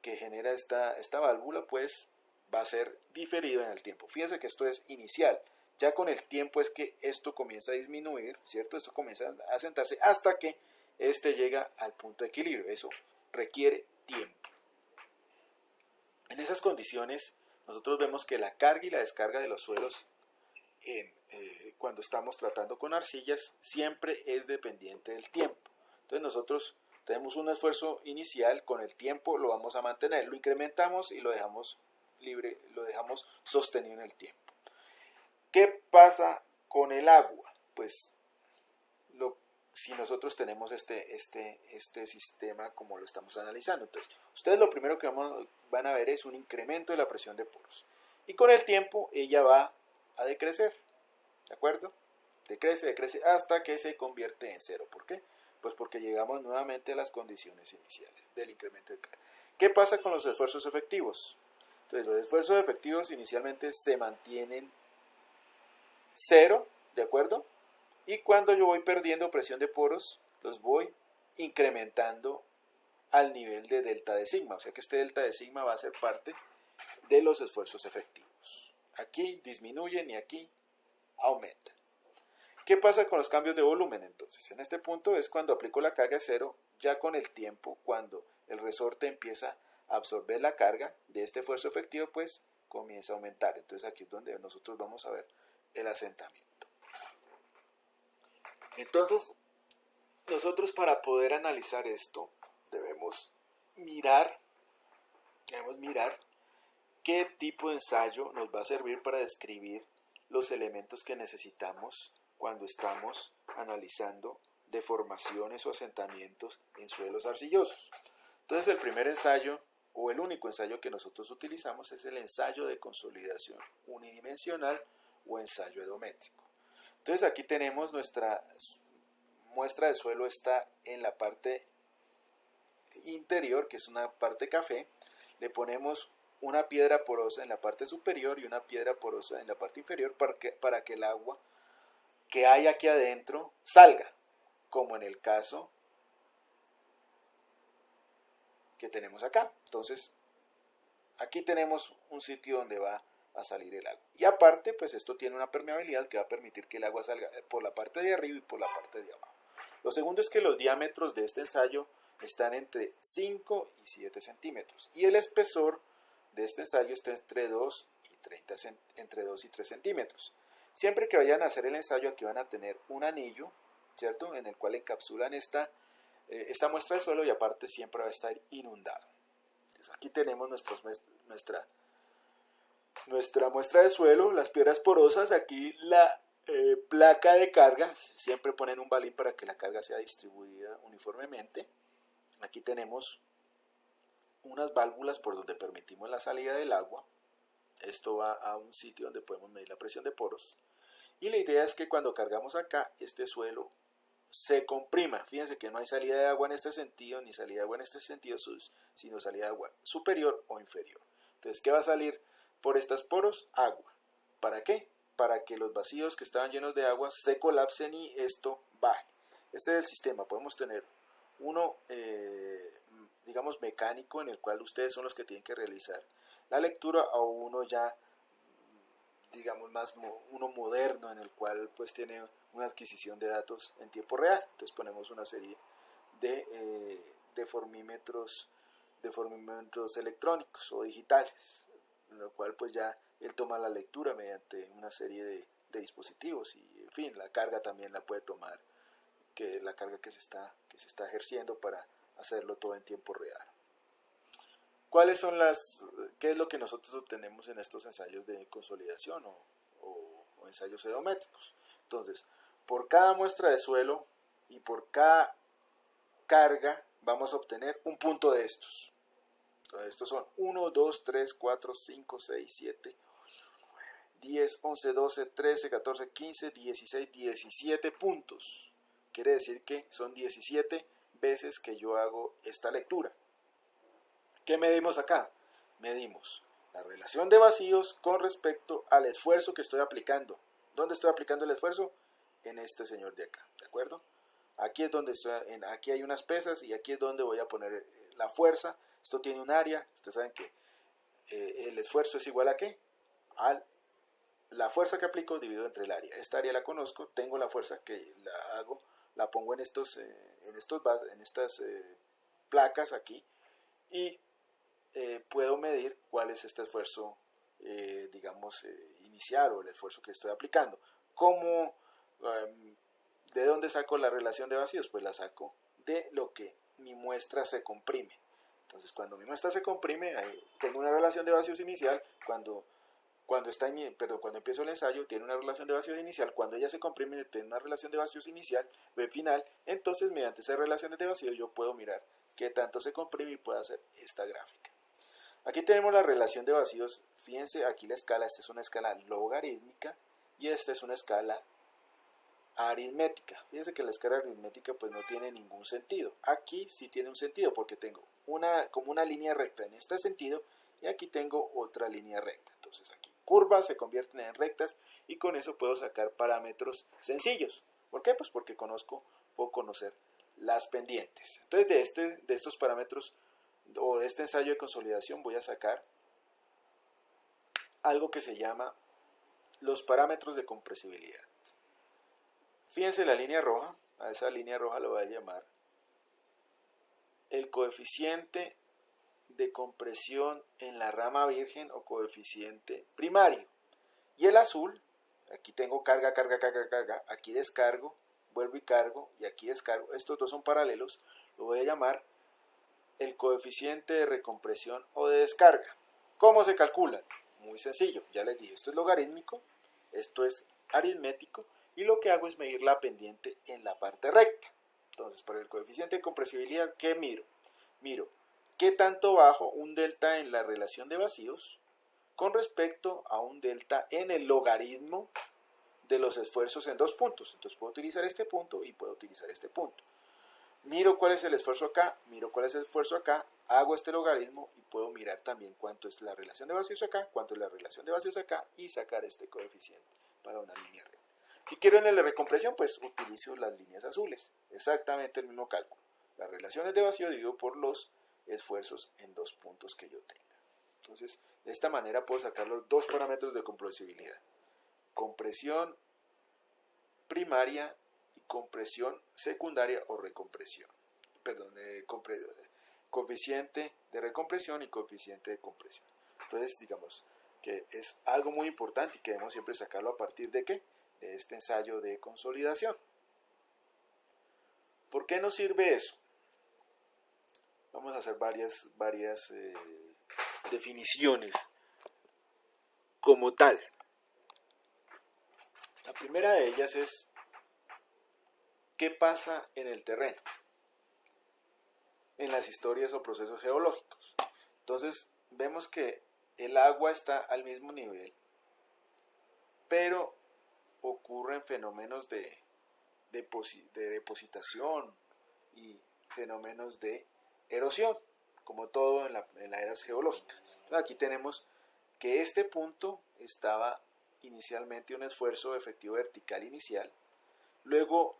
A: que genera esta válvula, pues va a ser diferido en el tiempo. Fíjense que esto es inicial. Ya con el tiempo es que esto comienza a disminuir, ¿cierto? Esto comienza a asentarse hasta que este llega al punto de equilibrio. Eso requiere tiempo. En esas condiciones, nosotros vemos que la carga y la descarga de los suelos cuando estamos tratando con arcillas siempre es dependiente del tiempo. Entonces nosotros tenemos un esfuerzo inicial, con el tiempo lo vamos a mantener, lo incrementamos y lo dejamos libre, lo dejamos sostenido en el tiempo. ¿Qué pasa con el agua? Pues si nosotros tenemos este sistema como lo estamos analizando, entonces ustedes lo primero que van a ver es un incremento de la presión de poros, y con el tiempo ella va a decrecer, ¿de acuerdo? Decrece hasta que se convierte en cero. ¿Por qué? Pues porque llegamos nuevamente a las condiciones iniciales del incremento de carga. ¿Qué pasa con los esfuerzos efectivos? Entonces los esfuerzos efectivos inicialmente se mantienen cero, ¿de acuerdo? Y cuando yo voy perdiendo presión de poros, los voy incrementando al nivel de delta de sigma. O sea que este delta de sigma va a ser parte de los esfuerzos efectivos. Aquí disminuyen y aquí aumentan. ¿Qué pasa con los cambios de volumen entonces? En este punto es cuando aplico la carga cero, ya con el tiempo, cuando el resorte empieza a absorber la carga de este esfuerzo efectivo, pues comienza a aumentar. Entonces aquí es donde nosotros vamos a ver el asentamiento. Entonces, nosotros para poder analizar esto, debemos mirar qué tipo de ensayo nos va a servir para describir los elementos que necesitamos cuando estamos analizando deformaciones o asentamientos en suelos arcillosos. Entonces el primer ensayo o el único ensayo que nosotros utilizamos es el ensayo de consolidación unidimensional o ensayo edométrico. Entonces aquí tenemos nuestra muestra de suelo, está en la parte interior, que es una parte café. Le ponemos una piedra porosa en la parte superior y una piedra porosa en la parte inferior para que el agua que hay aquí adentro salga, como en el caso que tenemos acá. Entonces aquí tenemos un sitio donde va a salir el agua, y aparte pues esto tiene una permeabilidad que va a permitir que el agua salga por la parte de arriba y por la parte de abajo. Lo segundo es que los diámetros de este ensayo están entre 5 y 7 centímetros y el espesor de este ensayo está entre 2 y 3 centímetros. Siempre que vayan a hacer el ensayo, aquí van a tener un anillo, ¿cierto?, en el cual encapsulan esta muestra de suelo, y aparte siempre va a estar inundado. Entonces aquí tenemos nuestra muestra de suelo, las piedras porosas, aquí la placa de carga, siempre ponen un balín para que la carga sea distribuida uniformemente. Aquí tenemos unas válvulas por donde permitimos la salida del agua. Esto va a un sitio donde podemos medir la presión de poros. Y la idea es que cuando cargamos acá, este suelo se comprima. Fíjense que no hay salida de agua en este sentido, ni salida de agua en este sentido, sino salida de agua superior o inferior. Entonces, ¿qué va a salir por estos poros? Agua. ¿Para qué? Para que los vacíos que estaban llenos de agua se colapsen y esto baje. Este es el sistema. Podemos tener uno, digamos, mecánico, en el cual ustedes son los que tienen que realizar la lectura, o uno ya, digamos, uno moderno, en el cual pues tiene una adquisición de datos en tiempo real. Entonces ponemos una serie de deformímetros electrónicos o digitales, en lo cual pues ya él toma la lectura mediante una serie de dispositivos, y en fin, la carga también la puede tomar, que la carga que se está ejerciendo, para hacerlo todo en tiempo real. ¿Qué es lo que nosotros obtenemos en estos ensayos de consolidación o ensayos edométricos? Entonces, por cada muestra de suelo y por cada carga vamos a obtener un punto de estos. Entonces, estos son 1, 2, 3, 4, 5, 6, 7, 10, 11, 12, 13, 14, 15, 16, 17 puntos. Quiere decir que son 17 veces que yo hago esta lectura. ¿Qué medimos acá? Medimos la relación de vacíos con respecto al esfuerzo que estoy aplicando. ¿Dónde estoy aplicando el esfuerzo? En este señor de acá, ¿de acuerdo? Aquí es donde aquí hay unas pesas, y aquí es donde voy a poner la fuerza. Esto tiene un área. Ustedes saben que el esfuerzo es igual a ¿qué? A la fuerza que aplico dividido entre el área. Esta área la conozco, tengo la fuerza que la pongo en estas placas aquí, y puedo medir cuál es este esfuerzo, digamos, inicial, o el esfuerzo que estoy aplicando. ¿De dónde saco la relación de vacíos? Pues la saco de lo que mi muestra se comprime. Entonces, cuando mi muestra se comprime, tengo una relación de vacíos inicial. Cuando empiezo el ensayo, tiene una relación de vacíos inicial. Cuando ella se comprime, tiene una relación de vacíos inicial, final. Entonces, mediante esas relaciones de vacíos, yo puedo mirar qué tanto se comprime y puedo hacer esta gráfica. Aquí tenemos la relación de vacíos. Fíjense, aquí la escala, esta es una escala logarítmica y esta es una escala aritmética. Fíjense que la escala aritmética pues no tiene ningún sentido. Aquí sí tiene un sentido, porque tengo como una línea recta en este sentido, y aquí tengo otra línea recta. Entonces aquí curvas se convierten en rectas y con eso puedo sacar parámetros sencillos. ¿Por qué? Pues porque puedo conocer las pendientes. Entonces de estos parámetros o de este ensayo de consolidación voy a sacar algo que se llama los parámetros de compresibilidad. Fíjense la línea roja, a esa línea roja lo voy a llamar el coeficiente de compresión en la rama virgen o coeficiente primario. Y el azul, aquí tengo carga, aquí descargo, vuelvo y cargo, y aquí descargo. Estos dos son paralelos, lo voy a llamar el coeficiente de recompresión o de descarga. ¿Cómo se calcula? Muy sencillo, ya les dije, esto es logarítmico, esto es aritmético, y lo que hago es medir la pendiente en la parte recta. Entonces, para el coeficiente de compresibilidad, ¿qué miro? Miro qué tanto bajo un delta en la relación de vacíos con respecto a un delta en el logaritmo de los esfuerzos en dos puntos. Entonces puedo utilizar este punto y puedo utilizar este punto. Miro cuál es el esfuerzo acá, miro cuál es el esfuerzo acá, hago este logaritmo y puedo mirar también cuánto es la relación de vacíos acá, cuánto es la relación de vacíos acá y sacar este coeficiente para una línea recta. Si quiero en el de recompresión, pues utilizo las líneas azules, exactamente el mismo cálculo. Las relaciones de vacío divido por los esfuerzos en dos puntos que yo tenga. Entonces, de esta manera puedo sacar los dos parámetros de compresibilidad. Compresión primaria y compresión secundaria o recompresión. Perdón, coeficiente de recompresión y coeficiente de compresión. Entonces, digamos que es algo muy importante y que debemos siempre sacarlo a partir de ¿qué? De este ensayo de consolidación. ¿Por qué nos sirve eso? Vamos a hacer varias definiciones como tal. La primera de ellas es ¿qué pasa en el terreno? En las historias o procesos geológicos. Entonces vemos que el agua está al mismo nivel, pero ocurren fenómenos de depositación y fenómenos de erosión, como todo en las eras geológicas. Entonces aquí tenemos que este punto estaba inicialmente un esfuerzo efectivo vertical inicial, luego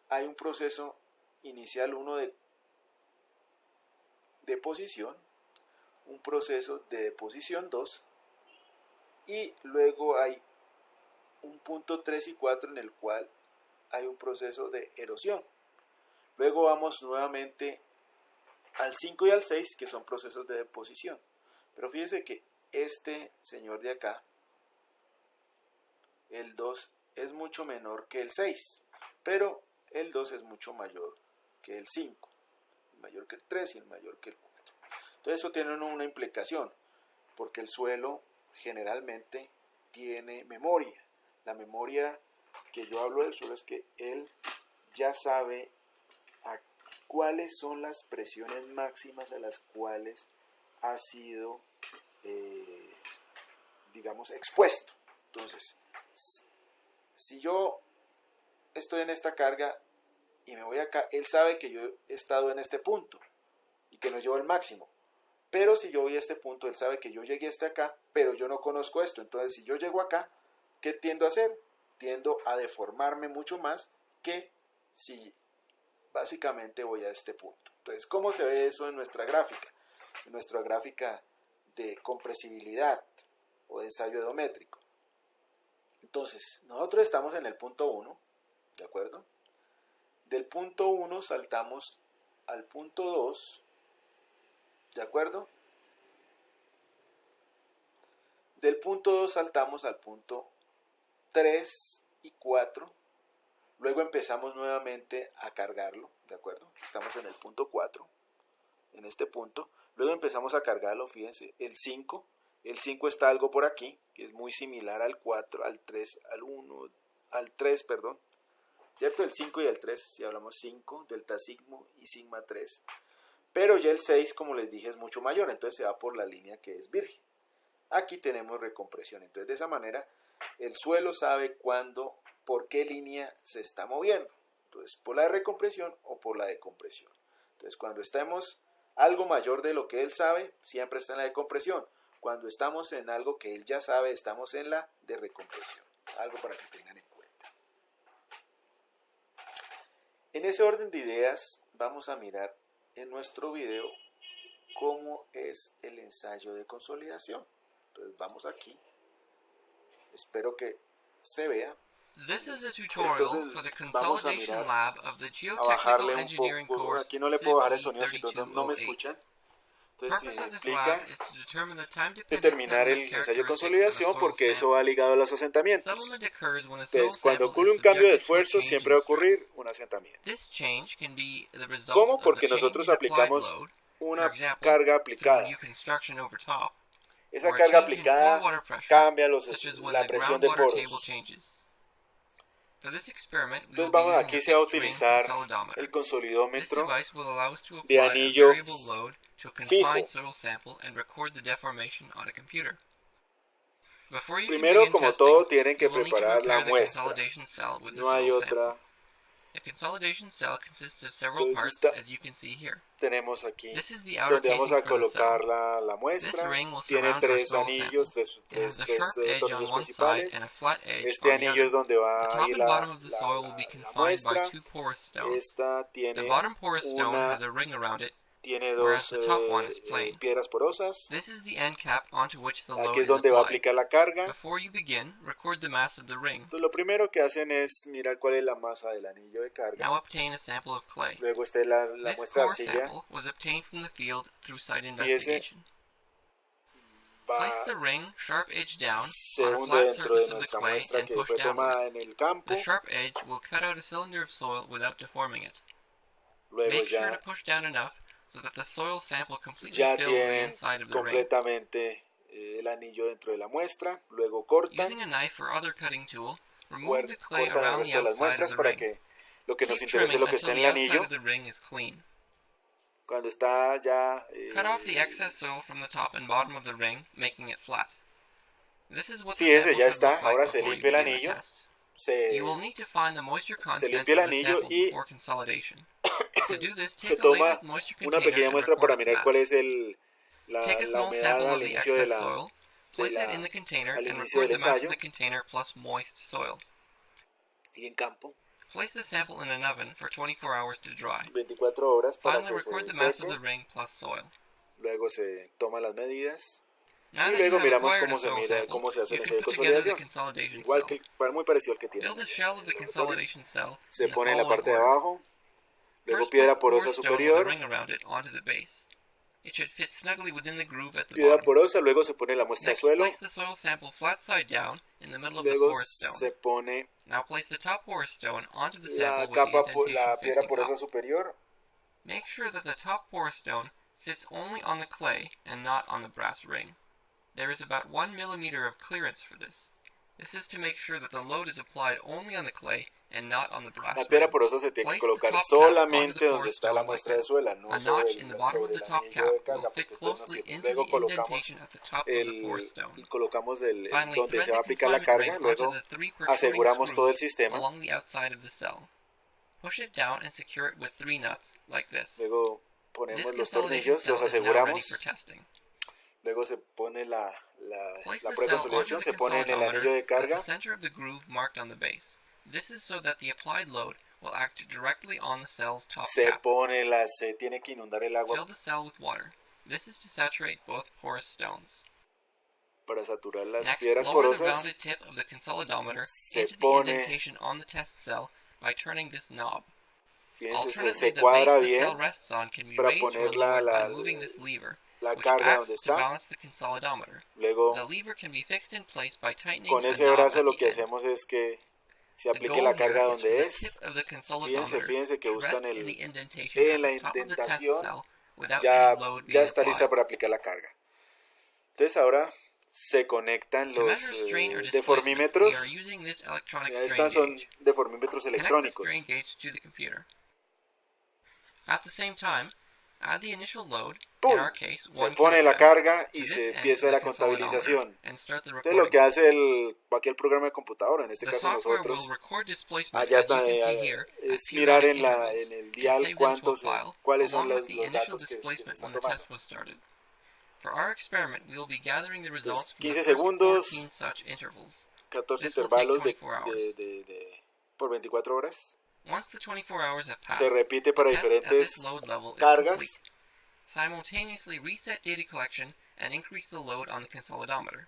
A: hay un proceso inicial 1 de deposición, un proceso de deposición 2 y luego hay un punto 3 y 4 en el cual hay un proceso de erosión. Luego vamos nuevamente al 5 y al 6 que son procesos de deposición. Pero fíjense que este señor de acá, el 2 es mucho menor que el 6, pero el 2 es mucho mayor que el 5, mayor que el 3 y el mayor que el 4. Entonces eso tiene una implicación, porque el suelo generalmente tiene memoria. La memoria que yo hablo del suelo es que él ya sabe a cuáles son las presiones máximas a las cuales ha sido, digamos, expuesto. Entonces, si yo estoy en esta carga y me voy acá, él sabe que yo he estado en este punto y que no llevo el máximo. Pero si yo voy a este punto, él sabe que yo llegué hasta acá, pero yo no conozco esto. Entonces, si yo llego acá, ¿qué tiendo a hacer? Tiendo a deformarme mucho más que si básicamente voy a este punto. Entonces, ¿cómo se ve eso en nuestra gráfica? En nuestra gráfica de compresibilidad o de ensayo edométrico. Entonces, nosotros estamos en el punto 1, ¿de acuerdo? Del punto 1 saltamos al punto 2, ¿de acuerdo? Del punto 2 saltamos al punto 3 y 4. Luego empezamos nuevamente a cargarlo, ¿de acuerdo? Estamos en el punto 4, en este punto. Luego empezamos a cargarlo, fíjense, el 5. El 5 está algo por aquí, que es muy similar al 4, al 3, al 1, al 3, perdón. ¿Cierto? El 5 y el 3, si hablamos 5, delta sigma y sigma 3. Pero ya el 6, como les dije, es mucho mayor, entonces se va por la línea que es virgen. Aquí tenemos recompresión, entonces de esa manera el suelo sabe cuándo, por qué línea se está moviendo. Entonces, por la de recompresión o por la de compresión. Entonces, cuando estemos algo mayor de lo que él sabe, siempre está en la de compresión. Cuando estamos en algo que él ya sabe, estamos en la de recompresión. Algo para que tengan en cuenta. En ese orden de ideas, vamos a mirar en nuestro video cómo es el ensayo de consolidación. Entonces vamos aquí. Espero que se vea.
B: This is a tutorial
A: Entonces,
B: for the
A: vamos a
B: Consolidation
A: mirar,
B: Lab of the
A: a
B: Geotechnical
A: bajarle un
B: Engineering
A: poco.
B: course
A: Aquí no le puedo bajar el
B: CIP
A: sonido, si no me
B: 3208.
A: escuchan.
B: The
A: Entonces
B: purpose of this
A: implica
B: lab is to determine the time-dependent
A: determinar
B: settlement
A: el ensayo de
B: characteristics of a
A: consolidación
B: soil
A: porque eso
B: sample.
A: va ligado a los asentamientos.
B: Settlement occurs when a soil
A: Entonces, cuando
B: sample
A: ocurre
B: is
A: un cambio de
B: subjected to a
A: esfuerzo,
B: change
A: siempre va a
B: in stress.
A: ocurrir un asentamiento.
B: This change can be the result
A: ¿Cómo?
B: of the
A: Porque
B: change
A: nosotros
B: in applied
A: aplicamos
B: load, for
A: una
B: example,
A: carga
B: through
A: aplicada.
B: new construction over top,
A: Esa
B: or a
A: carga
B: change in core
A: aplicada
B: water pressure,
A: cambia
B: such as when
A: la
B: the
A: presión de
B: groundwater table
A: poros.
B: changes. For this experiment, we
A: Entonces
B: will be
A: vamos,
B: using
A: aquí
B: a
A: se va a
B: fixed ring
A: utilizar
B: consolidometer.
A: el
B: This
A: consolidómetro
B: device will allow us to
A: de
B: apply a
A: anillo
B: variable load to a confined
A: fijo.
B: soil sample and record the deformation on a computer. Before you can
A: Primero,
B: begin
A: como
B: testing,
A: todo, tienen que
B: you will need to
A: preparar la
B: prepare the
A: muestra.
B: consolidation cell with the
A: No hay
B: soil sample.
A: otra.
B: The consolidation cell consists of several
A: Entonces
B: parts, as you can see here.
A: tenemos aquí
B: This is the outer
A: donde vamos
B: casing
A: a
B: for the cell.
A: colocar la
B: This
A: muestra.
B: ring will
A: Tiene
B: surround our
A: tres
B: soil
A: anillos,
B: sample. It has a sharp edge on
A: tornillos
B: one side
A: principales.
B: and a flat edge
A: Este
B: on the
A: anillo es
B: other.
A: donde
B: The
A: va
B: top
A: a ir
B: and bottom of the soil will be
A: la
B: confined
A: muestra.
B: by two porous stones.
A: Esta
B: The
A: tiene
B: bottom porous stone
A: una,
B: has a ring around it,
A: tiene
B: whereas
A: dos
B: the top one is plain.
A: piedras porosas.
B: This is the end cap onto which the load
A: Aquí es
B: is
A: donde va a
B: applied.
A: aplicar la carga.
B: Before you begin, record the mass of the ring.
A: Entonces lo primero que hacen es mirar cuál es la masa del anillo de carga.
B: Now obtain a sample of clay.
A: Luego está la
B: This
A: muestra de
B: core
A: arcilla.
B: sample was obtained from the field through site
A: Fíjese,
B: investigation. Place
A: va,
B: the ring sharp edge down
A: se
B: on a
A: hunde
B: flat
A: dentro de
B: surface of the
A: nuestra
B: clay
A: muestra
B: and
A: que
B: push
A: fue tomada
B: downwards.
A: en el campo.
B: The sharp edge will cut out a cylinder of soil without deforming it.
A: Luego
B: Make sure
A: ya,
B: to push down enough so that the soil sample completely
A: ya
B: fills the
A: tienen
B: inside of the ring.
A: completamente el anillo dentro de la muestra. Luego cortan,
B: Using a knife or other cutting tool, remove the clay
A: cortan el
B: around the
A: resto de las
B: outside of
A: muestras
B: the
A: para
B: ring.
A: que lo que nos
B: Keep
A: interese es
B: trimming
A: lo que está
B: until
A: en el
B: the outside
A: anillo.
B: of the ring is clean.
A: Cuando está ya
B: Cut off the excess soil from the top and bottom of the ring, making it flat. This is what the
A: fíjese,
B: sample
A: ya
B: should look
A: está.
B: like
A: Ahora se
B: before you
A: limpia el
B: begin the
A: anillo.
B: test.
A: Se,
B: You will need to find the moisture content
A: limpia el
B: of the
A: anillo
B: sample
A: y
B: before consolidation. To do this,
A: se
B: take a
A: toma
B: labeled moisture
A: una
B: container
A: pequeña
B: and
A: muestra
B: record
A: para
B: its
A: mirar cuál
B: mass.
A: es
B: Take a
A: la
B: small
A: humedad
B: sample of
A: al
B: the
A: inicio de
B: excess
A: la,
B: soil, place it in the container,
A: al
B: and
A: inicio
B: record
A: del
B: the mass
A: ensayo.
B: of the container plus moist soil.
A: Y en campo,
B: Place the sample in an oven for 24 hours to dry.
A: 24 horas para
B: Finally,
A: que
B: record
A: se
B: the mass of
A: seque.
B: the ring plus soil.
A: Luego se toman las medidas.
B: Now
A: Y
B: that
A: luego
B: you have
A: miramos
B: acquired
A: cómo
B: a
A: se
B: soil
A: mira,
B: sample,
A: cómo se hace
B: you
A: el
B: can
A: ensayo de
B: put together the
A: consolidación.
B: consolidation
A: Igual
B: cell.
A: que muy parecido al que tiene
B: Build the
A: en
B: shell of the
A: el laboratorio.
B: consolidation cell
A: Se
B: in the
A: pone en la
B: following
A: parte de
B: order.
A: abajo, luego
B: First,
A: piedra
B: place the
A: porosa
B: core stone with a
A: superior,
B: ring around it onto the base. It should fit snugly within the groove at the
A: piedra
B: bottom.
A: porosa, luego se pone la muestra de
B: Next,
A: suelo,
B: place the soil sample flat side down in the middle of the
A: luego
B: porous stone.
A: se pone
B: Now place the top porous stone onto the
A: la
B: sample with the
A: capa,
B: indentation
A: la piedra
B: facing
A: porosa
B: up.
A: superior.
B: Make sure that the top porous stone sits only on the clay and not on the brass ring. There is about 1 millimeter of clearance for this. This is to make sure that the load is applied only on the clay and not on the brass
A: La piedra
B: ring.
A: porosa se tiene que
B: Place the
A: colocar
B: top cap
A: solamente
B: onto the
A: donde
B: porous
A: está la
B: stone
A: muestra
B: like
A: de
B: this.
A: suela, no
B: A
A: sobre
B: notch in the bottom of
A: sobre
B: the
A: el
B: top
A: anillo
B: cap
A: de
B: will
A: carga,
B: fit
A: porque entonces no
B: closely
A: sirve.
B: into
A: Luego
B: the
A: colocamos
B: indentation at the top of the porous stone.
A: colocamos
B: Finally,
A: donde
B: thread
A: se va a
B: the
A: aplicar la
B: confinement
A: carga,
B: ring onto
A: luego
B: the 3 protruding
A: aseguramos todo el
B: screws
A: sistema,
B: along the outside of the cell. Push it down and secure it with 3 nuts, like this.
A: luego
B: This
A: ponemos los
B: consolidation
A: tornillos, los
B: cell is now ready
A: aseguramos,
B: for testing.
A: luego se pone la
B: Place
A: prueba
B: the
A: de
B: cell onto
A: consolidación,
B: the
A: se pone en el anillo
B: consolidometer
A: de
B: at
A: carga,
B: the center of the groove marked on the base. This is so that the applied load will act directly on the cell's top cap.
A: se tiene que inundar el agua
B: Fill the cell with water. This is to saturate both porous stones.
A: para saturar las
B: Next,
A: piedras
B: lower the
A: porosas,
B: rounded tip of the consolidometer
A: se
B: into the
A: pone,
B: indentation on the test cell by turning this knob.
A: fíjense,
B: Alternately,
A: se
B: the base
A: cuadra
B: the cell
A: bien
B: rests on can be
A: para
B: raised or
A: poner
B: lowered by moving this lever,
A: la
B: which
A: carga
B: acts
A: donde
B: to
A: está.
B: balance the consolidometer.
A: Luego
B: The lever can be fixed in place by tightening
A: con
B: a
A: ese
B: knob
A: brazo
B: at
A: lo
B: the
A: que
B: end.
A: hacemos es que se
B: The
A: aplique
B: goal
A: la carga
B: here is for
A: donde
B: the
A: es.
B: tip of the consolidometer
A: Fíjense que
B: to
A: buscan
B: rest in the indentation
A: en
B: at
A: la
B: the top of the test
A: indentación,
B: cell without
A: ya,
B: any load
A: ya
B: being
A: está lista
B: applied.
A: para aplicar la carga. Entonces ahora se conectan
B: To
A: los
B: measure strain or displacement, we
A: deformímetros.
B: are using this electronic
A: Ya
B: strain
A: estas son
B: gauge.
A: deformímetros
B: Connect the
A: electrónicos.
B: strain gauge to the computer. At the same time, Add the initial load,
A: ¡pum!
B: in our case,
A: Se
B: 1
A: pone la
B: kilogram,
A: carga y
B: to
A: se
B: this end
A: empieza
B: the
A: la
B: consolidometer,
A: contabilización.
B: and start the
A: Entonces lo
B: recording.
A: que hace cualquier programa de computadora, en este
B: The
A: caso
B: software will
A: nosotros,
B: record displacement,
A: allá
B: as you can see here, at
A: es mirar
B: periodic
A: en
B: intervals,
A: el
B: and
A: dial
B: save them to a
A: cuántos,
B: file,
A: cuáles son
B: along with the
A: los
B: initial
A: datos que se
B: displacement
A: están
B: when the
A: tomando.
B: test was started. For our experiment, we will be gathering the results
A: Entonces,
B: from the
A: 15
B: first
A: segundos,
B: 14 such intervals.
A: 14
B: This will take
A: intervalos
B: 24 hours.
A: por 24 horas.
B: Once the 24 hours have
A: Se
B: passed,
A: repite
B: the
A: para
B: test at this
A: diferentes
B: load level is
A: cargas.
B: complete. Simultaneously reset data collection and increase the load on the consolidometer.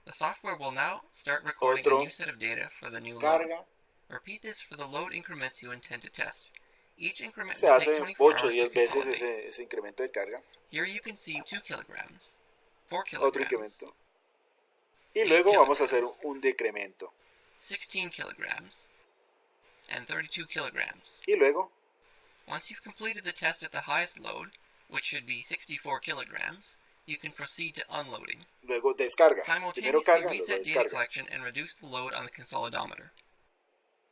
B: The software will now start recording a new set of data for the new load.
A: Carga.
B: Repeat this for the load increments you intend to test. Each increment
A: Se
B: will take
A: hace
B: 24
A: 8 o
B: hours to
A: 10 veces
B: consolidate.
A: ese incremento de carga.
B: Here you can see 2 kilograms, 4
A: Otro
B: kilograms,
A: incremento. Y
B: 8
A: luego vamos a hacer
B: kilograms,
A: un decremento.
B: 16 kilograms, and 32 kilograms.
A: Y luego
B: Once you've completed the test at the highest load, which should be 64 kilograms, you can proceed to unloading.
A: descarga. Primero
B: Simultaneously
A: carga, luego
B: reset data
A: descarga.
B: collection and reduce the load on the consolidometer.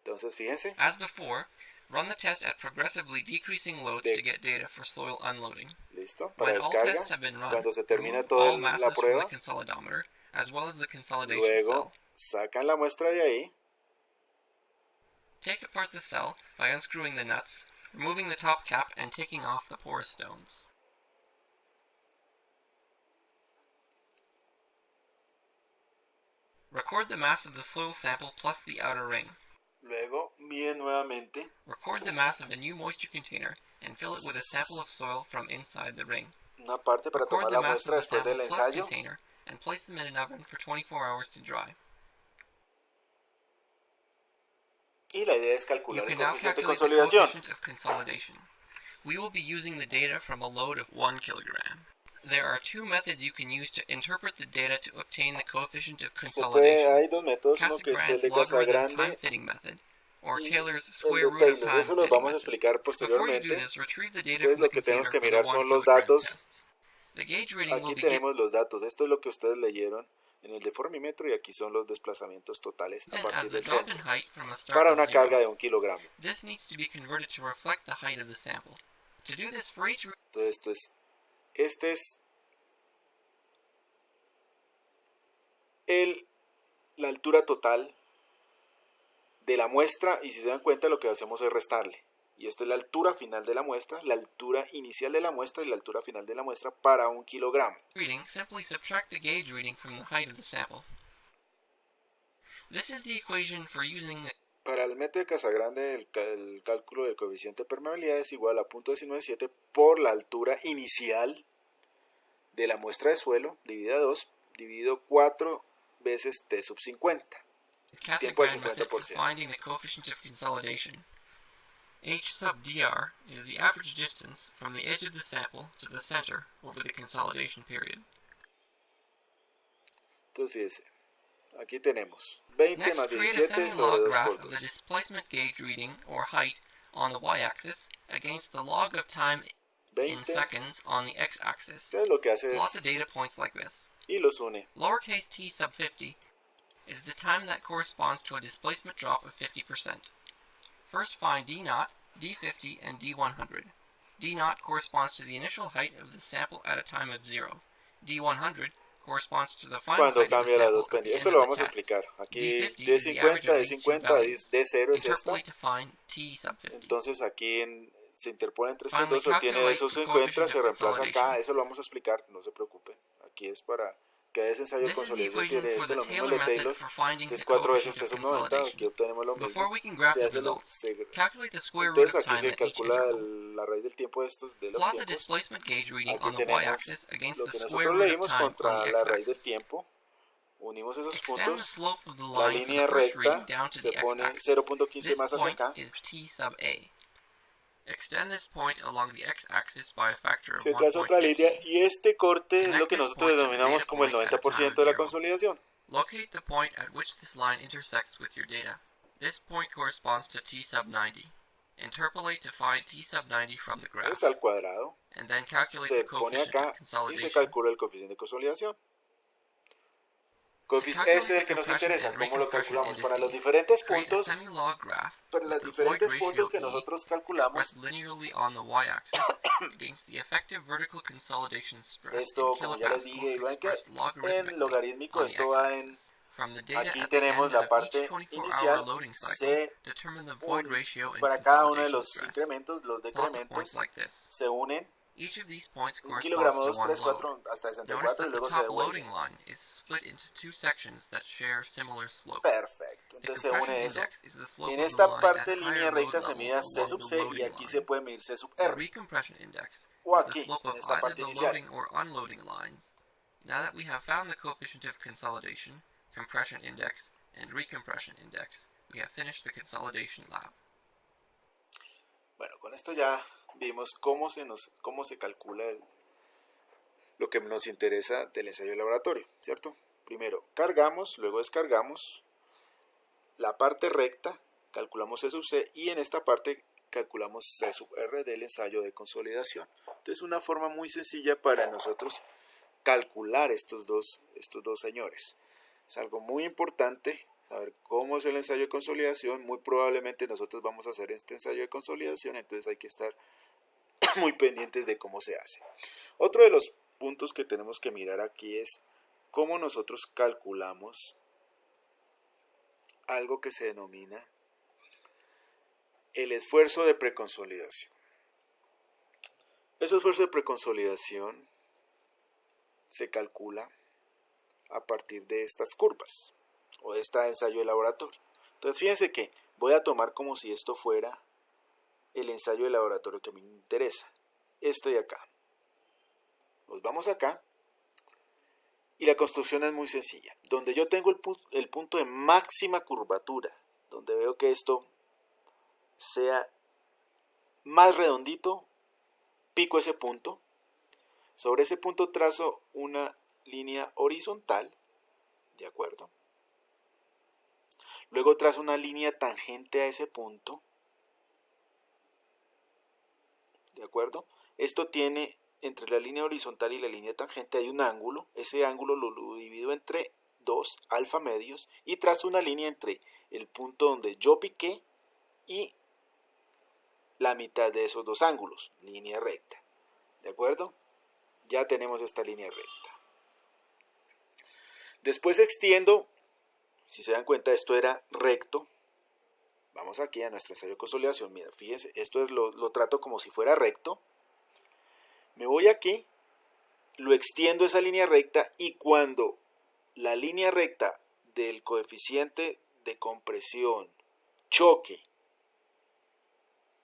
A: Entonces fíjense,
B: As before, run the test at progressively decreasing loads to get data for soil unloading.
A: listo, para
B: When all
A: descarga.
B: tests have been run,
A: Cuando se termina
B: remove
A: toda
B: all masses
A: la
B: from the
A: prueba,
B: consolidometer, as well as the consolidation
A: luego
B: cell.
A: sacan la muestra de ahí.
B: Take apart the cell by unscrewing the nuts, removing the top cap and taking off the porous stones. Record the mass of the soil sample plus the outer ring.
A: Luego miden nuevamente.
B: Record the mass of the new moisture container and fill it with a sample of soil from inside the ring.
A: Una parte para
B: Record
A: tomar
B: the
A: la
B: mass of
A: muestra
B: the
A: después
B: sample
A: del
B: plus
A: ensayo.
B: container and place them in an oven for 24 hours to dry.
A: Y la idea es
B: You
A: calcular el
B: can now
A: coeficiente de
B: calculate the
A: consolidación.
B: coefficient of consolidation. We will be using the data from a load of 1 kilogram. There are two methods you can use to interpret the data to obtain the coefficient of consolidation.
A: Hay dos métodos, uno que es el
B: Casagrand's
A: de
B: logarithm
A: Casagrande
B: time-fitting method, or
A: y
B: Taylor's
A: el
B: square
A: de
B: root of
A: Taylor.
B: time
A: Eso los
B: fitting
A: vamos a
B: method.
A: explicar
B: Before you do
A: posteriormente.
B: this, retrieve the data
A: Entonces
B: from
A: lo
B: the
A: que tenemos
B: container
A: que
B: for the
A: mirar
B: 1
A: son los
B: kilogram
A: datos.
B: test. The gauge reading will
A: Aquí
B: be
A: tenemos los datos. Esto es lo que ustedes leyeron en el deformímetro y aquí son los desplazamientos totales a
B: given as
A: partir
B: the
A: del
B: drop in
A: centro.
B: height from a start
A: Para
B: of
A: una
B: 0.
A: carga de 1 kilogramo.
B: This needs to be converted to reflect the height of the sample. To do this for each
A: Entonces este es la altura total de la muestra y si se dan cuenta lo que hacemos es restarle. Y esta es la altura final de la muestra, la altura inicial de la muestra y la altura final de la muestra para 1 kilogramo.
B: reading, simply subtract the gauge reading from the height of the sample. This is the equation for using the
A: Para el método de Casagrande, el cálculo del coeficiente de permeabilidad es igual a 0.197 por la altura inicial de la muestra de suelo, dividida 2, dividido 4 veces T sub 50. Tiempo del
B: Casagrande method for
A: 50%.
B: finding the coefficient of consolidation. H sub dr is the average distance from the edge of the sample to the center over the consolidation period.
A: Entonces fíjese, aquí tenemos 20
B: Next,
A: más
B: create a
A: 17 sobre
B: semi-log
A: 2
B: graph
A: por
B: of the
A: 2.
B: displacement gauge reading, or height, on the y-axis against the log of time in
A: 20.
B: seconds on the x-axis.
A: Entonces lo que hace
B: Plot the
A: es,
B: data points like this.
A: y los une.
B: Lowercase t sub 50 is the time that corresponds to a displacement drop of 50%. First find d0, d50, and d100. d0 corresponds to the initial height of the sample at a time of 0. d100 corresponds to the final
A: Cuando
B: height of the
A: cambia las
B: sample
A: dos
B: at the
A: pendientes.
B: end
A: Eso lo
B: of
A: vamos
B: the
A: a
B: test.
A: explicar. Aquí
B: D50 is the average
A: D50,
B: of these two
A: D50,
B: values.
A: D0 es esta.
B: Interpolate to find t sub 50.
A: Entonces aquí se interpone entre estos
B: Finally,
A: dos, se obtiene
B: calculate
A: eso,
B: the
A: se encuentra,
B: coefficient
A: se
B: of
A: reemplaza acá.
B: consolidation.
A: Eso lo vamos a explicar, no se preocupen. Aquí es para que ese ensayo de
B: This is the
A: consolidación
B: equation
A: tiene
B: for
A: este,
B: the
A: lo mismo
B: Taylor
A: el de
B: method
A: Taylor,
B: for finding
A: que
B: the
A: es 4 veces
B: coefficient
A: T
B: of
A: sub 90. Aquí
B: consolidation.
A: obtenemos lo
B: Before
A: mismo.
B: we can graph
A: Se
B: the
A: hace
B: results,
A: se-
B: calculate the square root
A: entonces
B: of
A: aquí
B: time
A: se
B: at each
A: calcula
B: interval.
A: la raíz del tiempo de los
B: Plot the
A: tiempos.
B: displacement gauge reading
A: Aquí
B: on the
A: tenemos
B: y-axis against
A: lo
B: the
A: que
B: square
A: nosotros
B: root of
A: leímos
B: time on
A: contra
B: the
A: la raíz del
B: x-axis.
A: tiempo. Unimos esos
B: Extend the
A: puntos.
B: slope of the
A: La
B: line from
A: línea
B: the first reading
A: recta
B: down to
A: se
B: the
A: pone
B: x-axis.
A: 0.15
B: This
A: más hacia
B: point
A: acá.
B: is t sub a. Extend this point along the x-axis by a factor of
A: Se traza otra línea
B: 1.15.
A: y este corte es
B: Connect
A: lo que
B: this
A: nosotros
B: point to the
A: denominamos
B: data
A: como el
B: point at a time
A: 90%
B: of
A: de la
B: 0.
A: consolidación.
B: Locate the point at which this line intersects with your data. This point corresponds to t sub 90. Interpolate to find t sub 90 from the graph,
A: Es al cuadrado,
B: and then calculate
A: se
B: the
A: pone
B: coefficient
A: acá
B: of
A: y se
B: consolidation.
A: calcula el coeficiente de consolidación. Este es el que nos interesa, cómo lo calculamos. Para los diferentes puntos, para los diferentes puntos que nosotros calculamos, esto, como ya les dije, en logarítmico, esto va en... Aquí tenemos la parte inicial, para cada uno de los incrementos, los decrementos, se unen 1 kilogramo, 2, 3, 4, hasta 64 y luego se devuelve. Perfecto, entonces se une eso. En esta parte línea recta se mide C sub C y aquí se puede medir C sub R. O aquí, en esta parte inicial.
B: Now that we have found the coefficient of consolidation, compression index, and recompression index, we have finished the consolidation lab.
A: Bueno, con esto ya vimos cómo se calcula lo que nos interesa del ensayo de laboratorio, ¿cierto? Primero cargamos, luego descargamos la parte recta, calculamos C sub C y en esta parte calculamos C sub R del ensayo de consolidación. Entonces, una forma muy sencilla para nosotros calcular estos dos señores. Es algo muy importante saber cómo es el ensayo de consolidación. Muy probablemente nosotros vamos a hacer este ensayo de consolidación, entonces hay que estar muy pendientes de cómo se hace. Otro de los puntos que tenemos que mirar aquí es cómo nosotros calculamos algo que se denomina el esfuerzo de preconsolidación. Ese esfuerzo de preconsolidación se calcula a partir de estas curvas o de este ensayo de laboratorio. Entonces fíjense que voy a tomar como si esto fuera el ensayo de laboratorio que me interesa, este de acá. Nos vamos acá y la construcción es muy sencilla. Donde yo tengo el punto de máxima curvatura, donde veo que esto sea más redondito, pico ese punto. Sobre ese punto trazo una línea horizontal, ¿de acuerdo? Luego trazo una línea tangente a ese punto, ¿de acuerdo? Esto tiene, entre la línea horizontal y la línea tangente hay un ángulo. Ese ángulo lo divido entre dos alfa medios y trazo una línea entre el punto donde yo piqué y la mitad de esos dos ángulos, línea recta, ¿de acuerdo? Ya tenemos esta línea recta. Después extiendo, si se dan cuenta, esto era recto. Vamos aquí a nuestro ensayo de consolidación. Mira, fíjense, esto lo trato como si fuera recto. Me voy aquí, lo extiendo esa línea recta y cuando la línea recta del coeficiente de compresión choque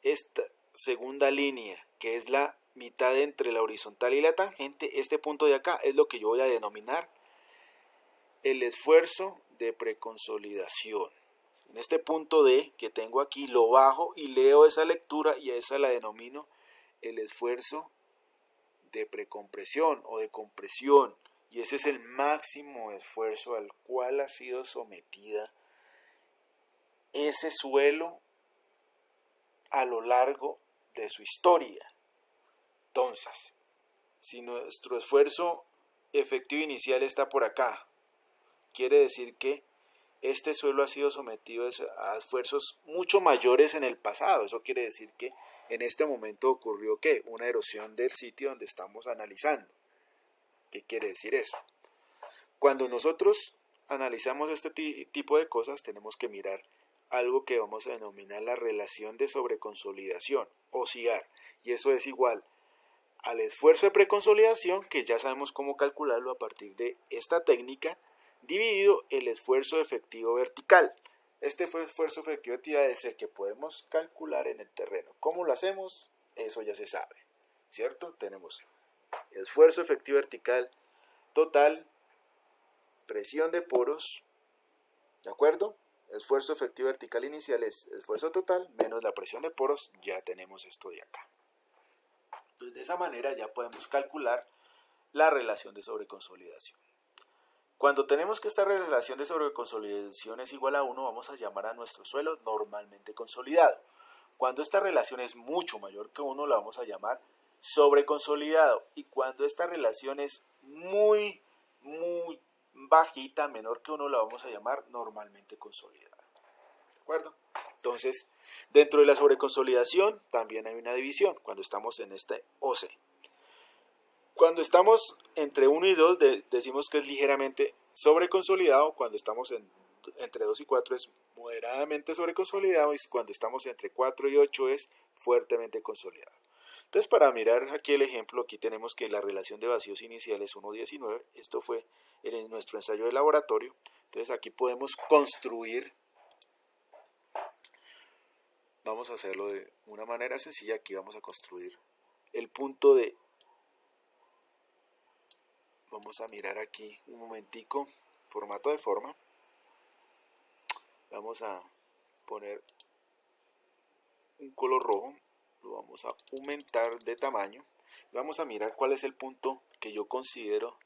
A: esta segunda línea, que es la mitad entre la horizontal y la tangente, este punto de acá es lo que yo voy a denominar el esfuerzo de preconsolidación. En este punto D que tengo aquí lo bajo y leo esa lectura y a esa la denomino el esfuerzo de precompresión o de compresión, y ese es el máximo esfuerzo al cual ha sido sometida ese suelo a lo largo de su historia. Entonces, si nuestro esfuerzo efectivo inicial está por acá, quiere decir que este suelo ha sido sometido a esfuerzos mucho mayores en el pasado. Eso quiere decir que en este momento ocurrió ¿qué? Una erosión del sitio donde estamos analizando. ¿Qué quiere decir eso? Cuando nosotros analizamos este tipo de cosas, tenemos que mirar algo que vamos a denominar la relación de sobreconsolidación, o SIAR, y eso es igual al esfuerzo de preconsolidación, que ya sabemos cómo calcularlo a partir de esta técnica, dividido el esfuerzo efectivo vertical. Este esfuerzo efectivo vertical es el que podemos calcular en el terreno. ¿Cómo lo hacemos? Eso ya se sabe, ¿cierto? Tenemos esfuerzo efectivo vertical total, presión de poros, ¿de acuerdo? Esfuerzo efectivo vertical inicial es esfuerzo total menos la presión de poros, ya tenemos esto de acá. Entonces, de esa manera ya podemos calcular la relación de sobreconsolidación. Cuando tenemos que esta relación de sobreconsolidación es igual a 1, vamos a llamar a nuestro suelo normalmente consolidado. Cuando esta relación es mucho mayor que 1, la vamos a llamar sobreconsolidado. Y cuando esta relación es muy bajita, menor que 1, la vamos a llamar normalmente consolidada. ¿De acuerdo? Entonces, dentro de la sobreconsolidación también hay una división cuando estamos en este OC. Cuando estamos entre 1 y 2 decimos que es ligeramente sobreconsolidado, cuando estamos entre 2 y 4 es moderadamente sobreconsolidado y cuando estamos entre 4 y 8 es fuertemente consolidado. Entonces, para mirar aquí el ejemplo, aquí tenemos que la relación de vacíos iniciales 1,19, esto fue en nuestro ensayo de laboratorio. Entonces aquí podemos construir, vamos a hacerlo de una manera sencilla, aquí vamos a construir el punto de, vamos a mirar aquí un momentico, formato de forma, vamos a poner un color rojo, lo vamos a aumentar de tamaño y vamos a mirar cuál es el punto que yo considero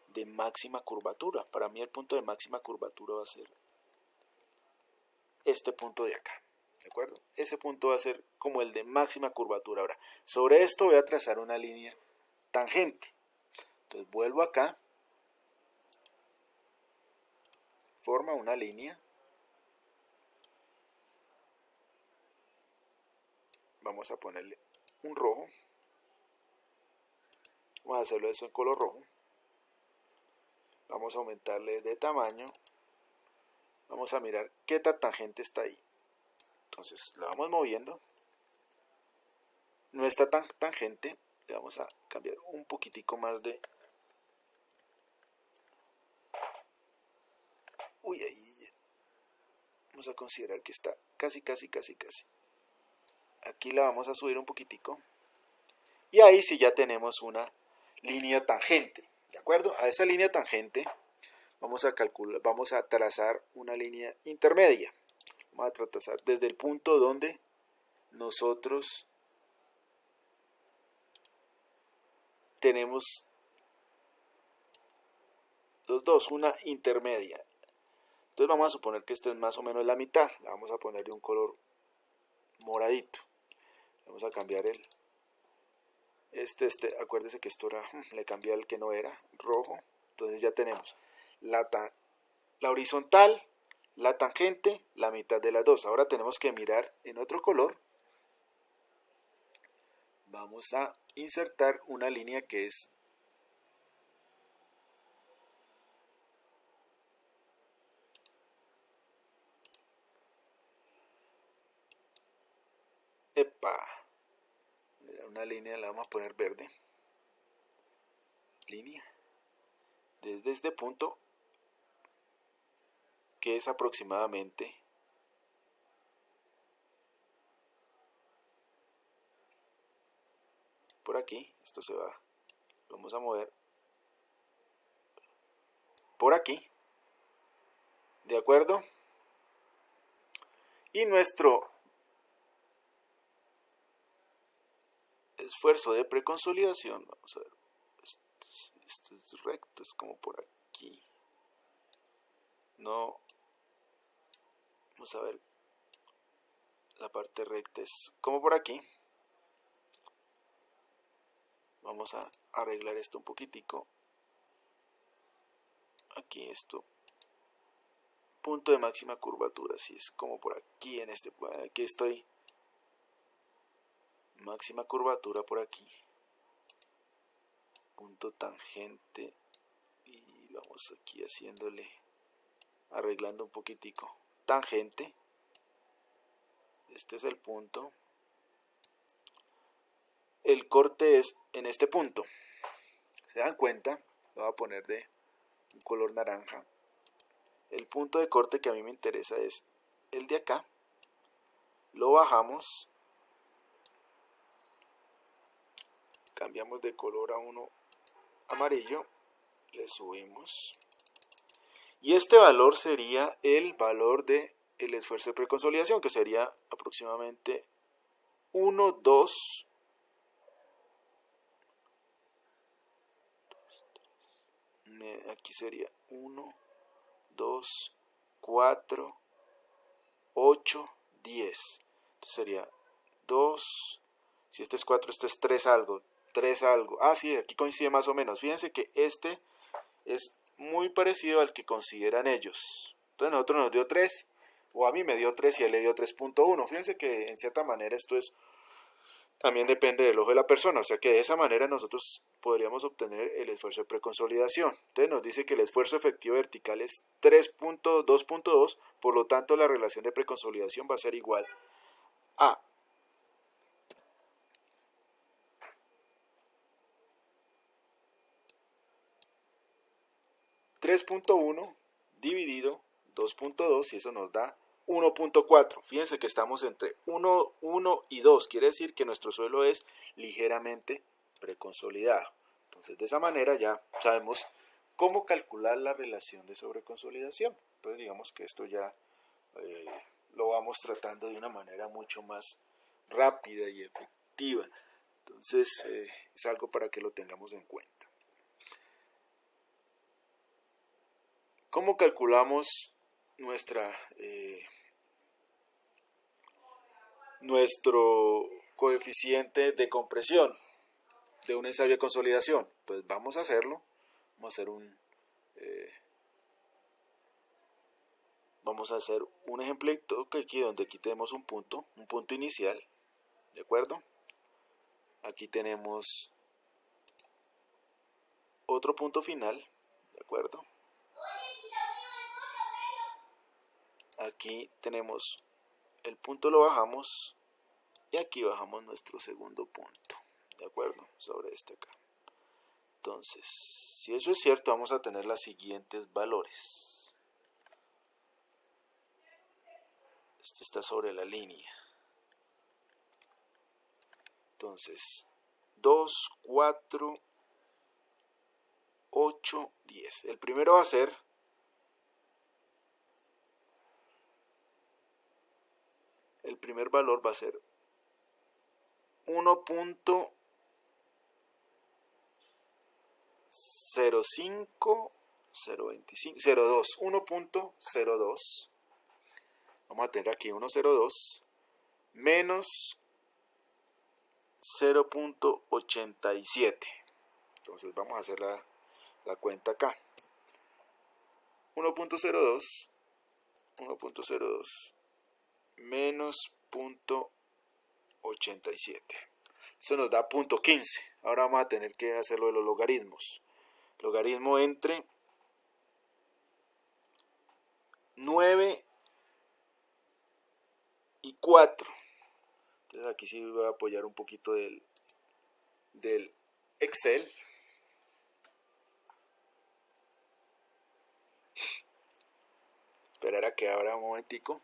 A: de máxima curvatura. Para mí el punto de máxima curvatura va a ser este punto de acá, ¿de acuerdo? Ese punto va a ser como el de máxima curvatura. Ahora, sobre esto voy a trazar una línea tangente. Entonces vuelvo acá, forma una línea, vamos a ponerle un rojo, vamos a hacerlo eso en color rojo, vamos a aumentarle de tamaño, vamos a mirar qué tangente está ahí. Entonces la vamos moviendo, no está tan tangente, le vamos a cambiar un poquitico más de, ahí vamos a considerar que está casi. Aquí la vamos a subir un poquitico y ahí sí ya tenemos una línea tangente, ¿de acuerdo? A esa línea tangente vamos a trazar una línea intermedia. Vamos a trazar desde el punto donde nosotros tenemos los dos, una intermedia. Entonces vamos a suponer que esta es más o menos la mitad. La vamos a poner de un color moradito. Vamos a cambiar el acuérdese que esto era, le cambié al que no era, rojo. Entonces ya tenemos la horizontal, la tangente, la mitad de las dos. Ahora tenemos que mirar en otro color. Vamos a insertar una línea que es una línea, la vamos a poner verde, línea, desde este punto que es aproximadamente por aquí, esto se va, lo vamos a mover por aquí, ¿de acuerdo? Y nuestro esfuerzo de preconsolidación, vamos a ver, esto es recto, es como por aquí, no, vamos a ver, la parte recta es como por aquí, vamos a arreglar esto un poquitico, aquí esto, punto de máxima curvatura, si es como por aquí en este, aquí estoy, máxima curvatura por aquí, punto tangente y vamos aquí haciéndole, arreglando un poquitico, tangente, este es el punto, el corte es en este punto, se dan cuenta, lo voy a poner de un color naranja, el punto de corte que a mí me interesa es el de acá, lo bajamos, cambiamos de color a uno amarillo, le subimos y este valor sería el valor de el esfuerzo de preconsolidación, que sería aproximadamente 1, 2, aquí sería 1, 2, 4, 8, 10, entonces sería 2, si este es 4, este es 3 algo, 3 algo, sí, aquí coincide más o menos, fíjense que este es muy parecido al que consideran ellos. Entonces a nosotros nos dio 3, o a mí me dio 3 y a él le dio 3.1. Fíjense que en cierta manera esto es también depende del ojo de la persona, o sea que de esa manera nosotros podríamos obtener el esfuerzo de preconsolidación. Entonces nos dice que el esfuerzo efectivo vertical es 3.2.2, por lo tanto la relación de preconsolidación va a ser igual a 3.1 dividido 2.2 y eso nos da 1.4. Fíjense que estamos entre 1, 1 y 2. Quiere decir que nuestro suelo es ligeramente preconsolidado. Entonces de esa manera ya sabemos cómo calcular la relación de sobreconsolidación. Entonces digamos que esto ya lo vamos tratando de una manera mucho más rápida y efectiva. Entonces es algo para que lo tengamos en cuenta. ¿Cómo calculamos nuestro coeficiente de compresión de un ensayo de consolidación? Pues vamos a hacerlo. Vamos a hacer un ejemplito que aquí donde aquí tenemos un punto inicial, ¿de acuerdo? Aquí tenemos otro punto final, ¿de acuerdo? Aquí tenemos el punto, lo bajamos y aquí bajamos nuestro segundo punto, ¿de acuerdo? Sobre este acá. Entonces, si eso es cierto, vamos a tener los siguientes valores. Este está sobre la línea. Entonces, 2, 4, 8, 10. El primero va a ser el primer valor va a ser 1.05025 vamos a tener aquí 1.02 menos 0.87. Entonces vamos a hacer la cuenta acá. 1.02 menos 0.87. Eso nos da 0.15. Ahora vamos a tener que hacerlo de los logaritmos. Logaritmo entre 9 y 4. Entonces aquí sí voy a apoyar un poquito del Excel. Esperar a que abra un momentico.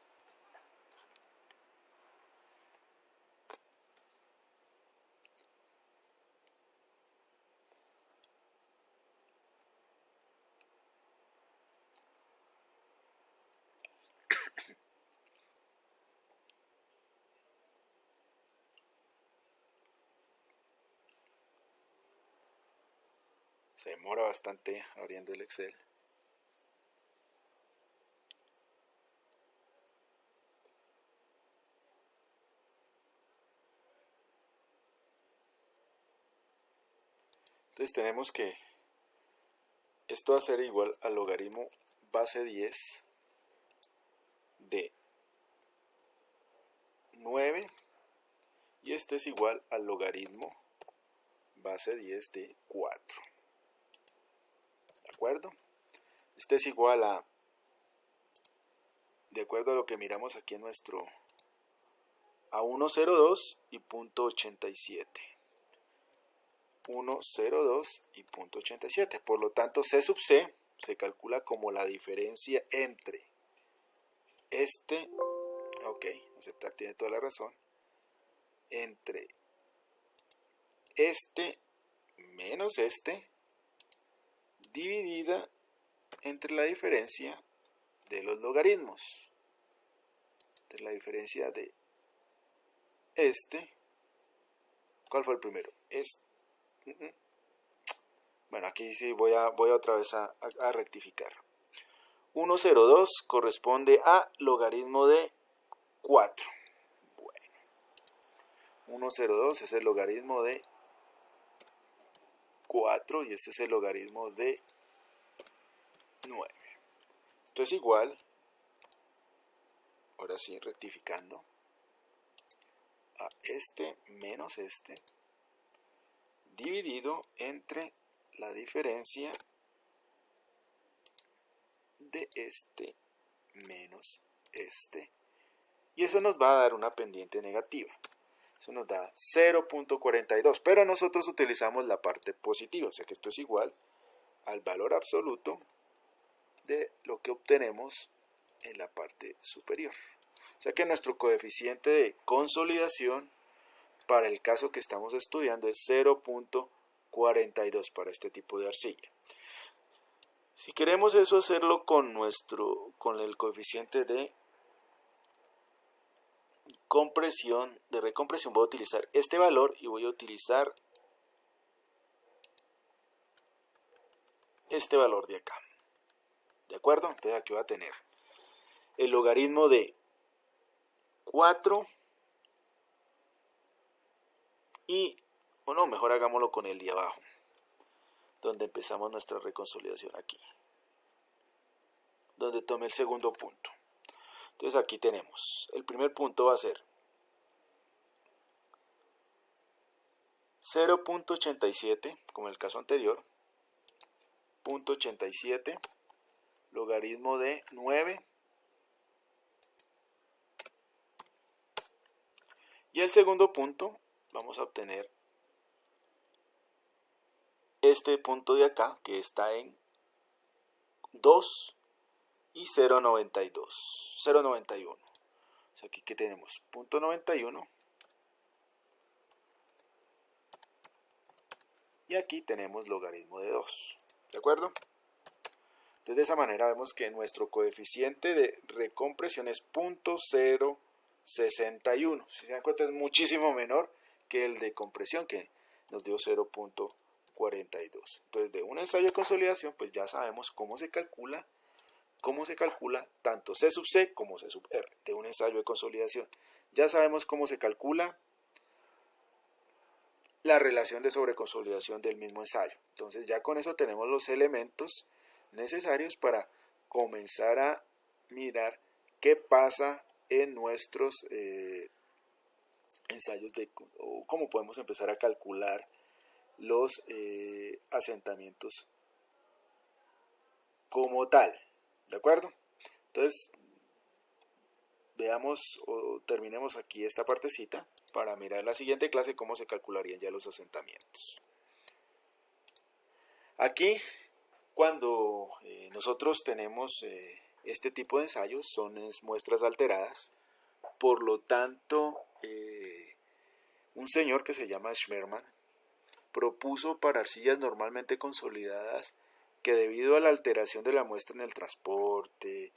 A: Se demora bastante abriendo el Excel. Entonces tenemos que esto va a ser igual al logaritmo base 10 de 9 y este es igual al logaritmo base 10 de 4. ¿De acuerdo? Este es igual a, de acuerdo a lo que miramos aquí en nuestro, a 1.02 y 0.87. 1.02 y 0.87. Por lo tanto, C sub C se calcula como la diferencia entre este, ok, aceptar tiene toda la razón, entre este menos este, dividida entre la diferencia de los logaritmos. Entre la diferencia de este, ¿cuál fue el primero? Este. Bueno, aquí sí voy otra vez a rectificar. 1.02 corresponde a logaritmo de 4. Bueno, 1.02 es el logaritmo de 4 y este es el logaritmo de 9. Esto es igual, ahora sí rectificando, a este menos este, dividido entre la diferencia de este menos este. Y eso nos va a dar una pendiente negativa. Eso nos da 0.42, pero nosotros utilizamos la parte positiva, o sea que esto es igual al valor absoluto de lo que obtenemos en la parte superior. O sea que nuestro coeficiente de consolidación para el caso que estamos estudiando es 0.42 para este tipo de arcilla. Si queremos eso hacerlo con el coeficiente de recompresión, voy a utilizar este valor y voy a utilizar este valor de acá. ¿De acuerdo? Entonces aquí voy a tener el logaritmo de 4 y, bueno, mejor hagámoslo con el de abajo, donde empezamos nuestra reconsolidación aquí, donde tome el segundo punto. Entonces aquí tenemos, el primer punto va a ser 0.87, como en el caso anterior, 0.87, logaritmo de 9, y el segundo punto vamos a obtener este punto de acá, que está en 2 y 0.91. O sea, aquí que tenemos 0.91 y aquí tenemos logaritmo de 2. ¿De acuerdo? Entonces de esa manera vemos que nuestro coeficiente de recompresión es 0.61. Si se dan cuenta es muchísimo menor que el de compresión, que nos dio 0.42. Entonces de un ensayo de consolidación pues ya sabemos cómo se calcula tanto C sub C como C sub R de un ensayo de consolidación. Ya sabemos cómo se calcula la relación de sobreconsolidación del mismo ensayo. Entonces ya con eso tenemos los elementos necesarios para comenzar a mirar qué pasa en nuestros ensayos o cómo podemos empezar a calcular los asentamientos como tal. ¿De acuerdo? Entonces, veamos o terminemos aquí esta partecita para mirar en la siguiente clase cómo se calcularían ya los asentamientos. Aquí, cuando nosotros tenemos este tipo de ensayos, son muestras alteradas. Por lo tanto, un señor que se llama Schmerman propuso para arcillas normalmente consolidadas que debido a la alteración de la muestra en el transporte,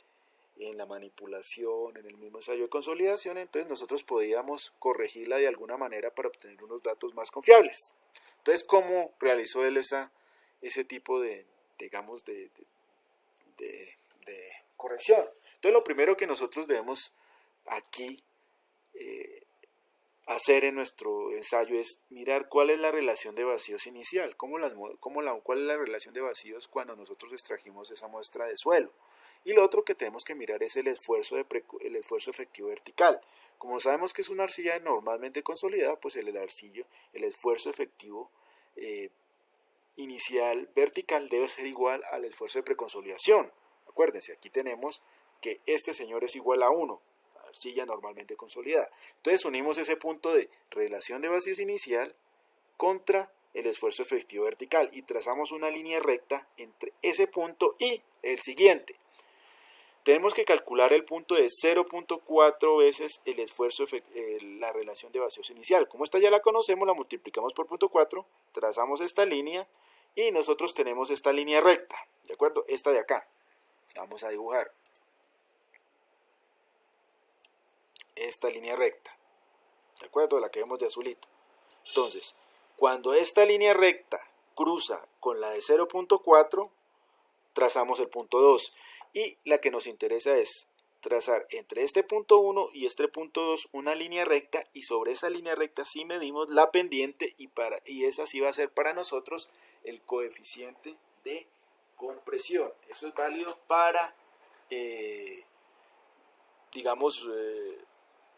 A: en la manipulación, en el mismo ensayo de consolidación, entonces nosotros podíamos corregirla de alguna manera para obtener unos datos más confiables. Entonces, ¿cómo realizó él ese tipo de, digamos, de corrección? Entonces, lo primero que nosotros debemos aquí hacer en nuestro ensayo es mirar cuál es la relación de vacíos inicial, cuál es la relación de vacíos cuando nosotros extrajimos esa muestra de suelo. Y lo otro que tenemos que mirar es el esfuerzo efectivo vertical. Como sabemos que es una arcilla normalmente consolidada, pues el esfuerzo efectivo inicial vertical debe ser igual al esfuerzo de preconsolidación. Acuérdense, aquí tenemos que este señor es igual a 1, arcilla normalmente consolidada. Entonces unimos ese punto de relación de vacíos inicial contra el esfuerzo efectivo vertical y trazamos una línea recta entre ese punto y el siguiente. Tenemos que calcular el punto de 0.4 veces el esfuerzo, la relación de vacíos inicial. Como esta ya la conocemos, la multiplicamos por 0.4, trazamos esta línea y nosotros tenemos esta línea recta, ¿de acuerdo? Esta de acá. Vamos a dibujar esta línea recta, ¿de acuerdo? La que vemos de azulito. Entonces, cuando esta línea recta cruza con la de 0.4, trazamos el punto 2 y la que nos interesa es trazar entre este punto 1 y este punto 2 una línea recta y sobre esa línea recta sí medimos la pendiente y esa sí va a ser para nosotros el coeficiente de compresión. Eso es válido para,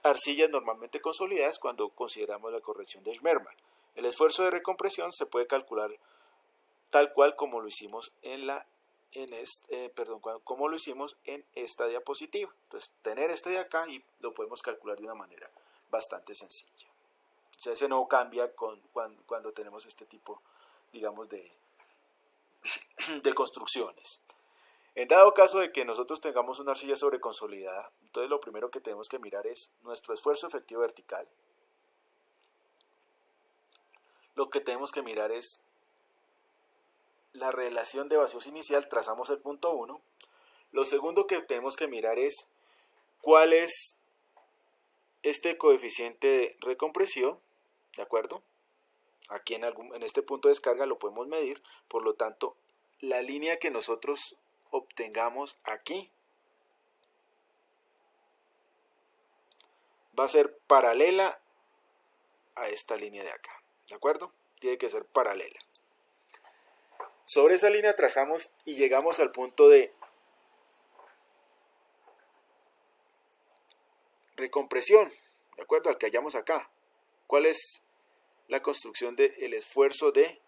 A: arcillas normalmente consolidadas cuando consideramos la corrección de Schmermann. El esfuerzo de recompresión se puede calcular tal cual como lo hicimos como lo hicimos en esta diapositiva. Entonces, tener este de acá y lo podemos calcular de una manera bastante sencilla. O sea, ese no cambia cuando tenemos este tipo, digamos, de construcciones. En dado caso de que nosotros tengamos una arcilla sobreconsolidada, entonces lo primero que tenemos que mirar es nuestro esfuerzo efectivo vertical. Lo que tenemos que mirar es la relación de vacíos inicial, trazamos el punto 1. Lo segundo que tenemos que mirar es cuál es este coeficiente de recompresión, ¿de acuerdo? Aquí en este punto de descarga lo podemos medir, por lo tanto, la línea que nosotros obtengamos aquí va a ser paralela a esta línea de acá, ¿de acuerdo? Tiene que ser paralela. Sobre esa línea trazamos y llegamos al punto de recompresión, ¿de acuerdo? Al que hallamos acá. ¿Cuál es la construcción del esfuerzo de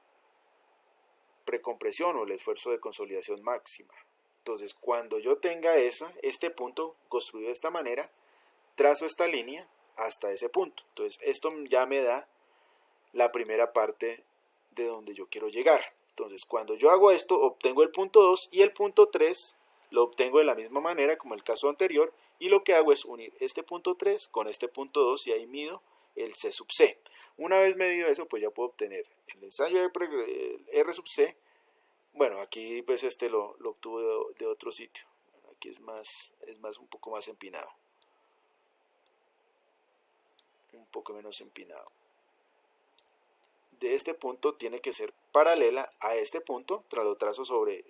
A: precompresión o el esfuerzo de consolidación máxima? Entonces, cuando yo tenga este punto construido de esta manera, trazo esta línea hasta ese punto. Entonces, esto ya me da la primera parte de donde yo quiero llegar. Entonces, cuando yo hago esto, obtengo el punto 2 y el punto 3 lo obtengo de la misma manera como el caso anterior, y lo que hago es unir este punto 3 con este punto 2 y ahí mido el C sub C. Una vez medido eso, pues ya puedo obtener el ensayo de R sub C. Bueno, aquí pues lo obtuve de otro sitio. Aquí es un poco más empinado. Un poco menos empinado. De este punto tiene que ser paralela a este punto, lo trazo sobre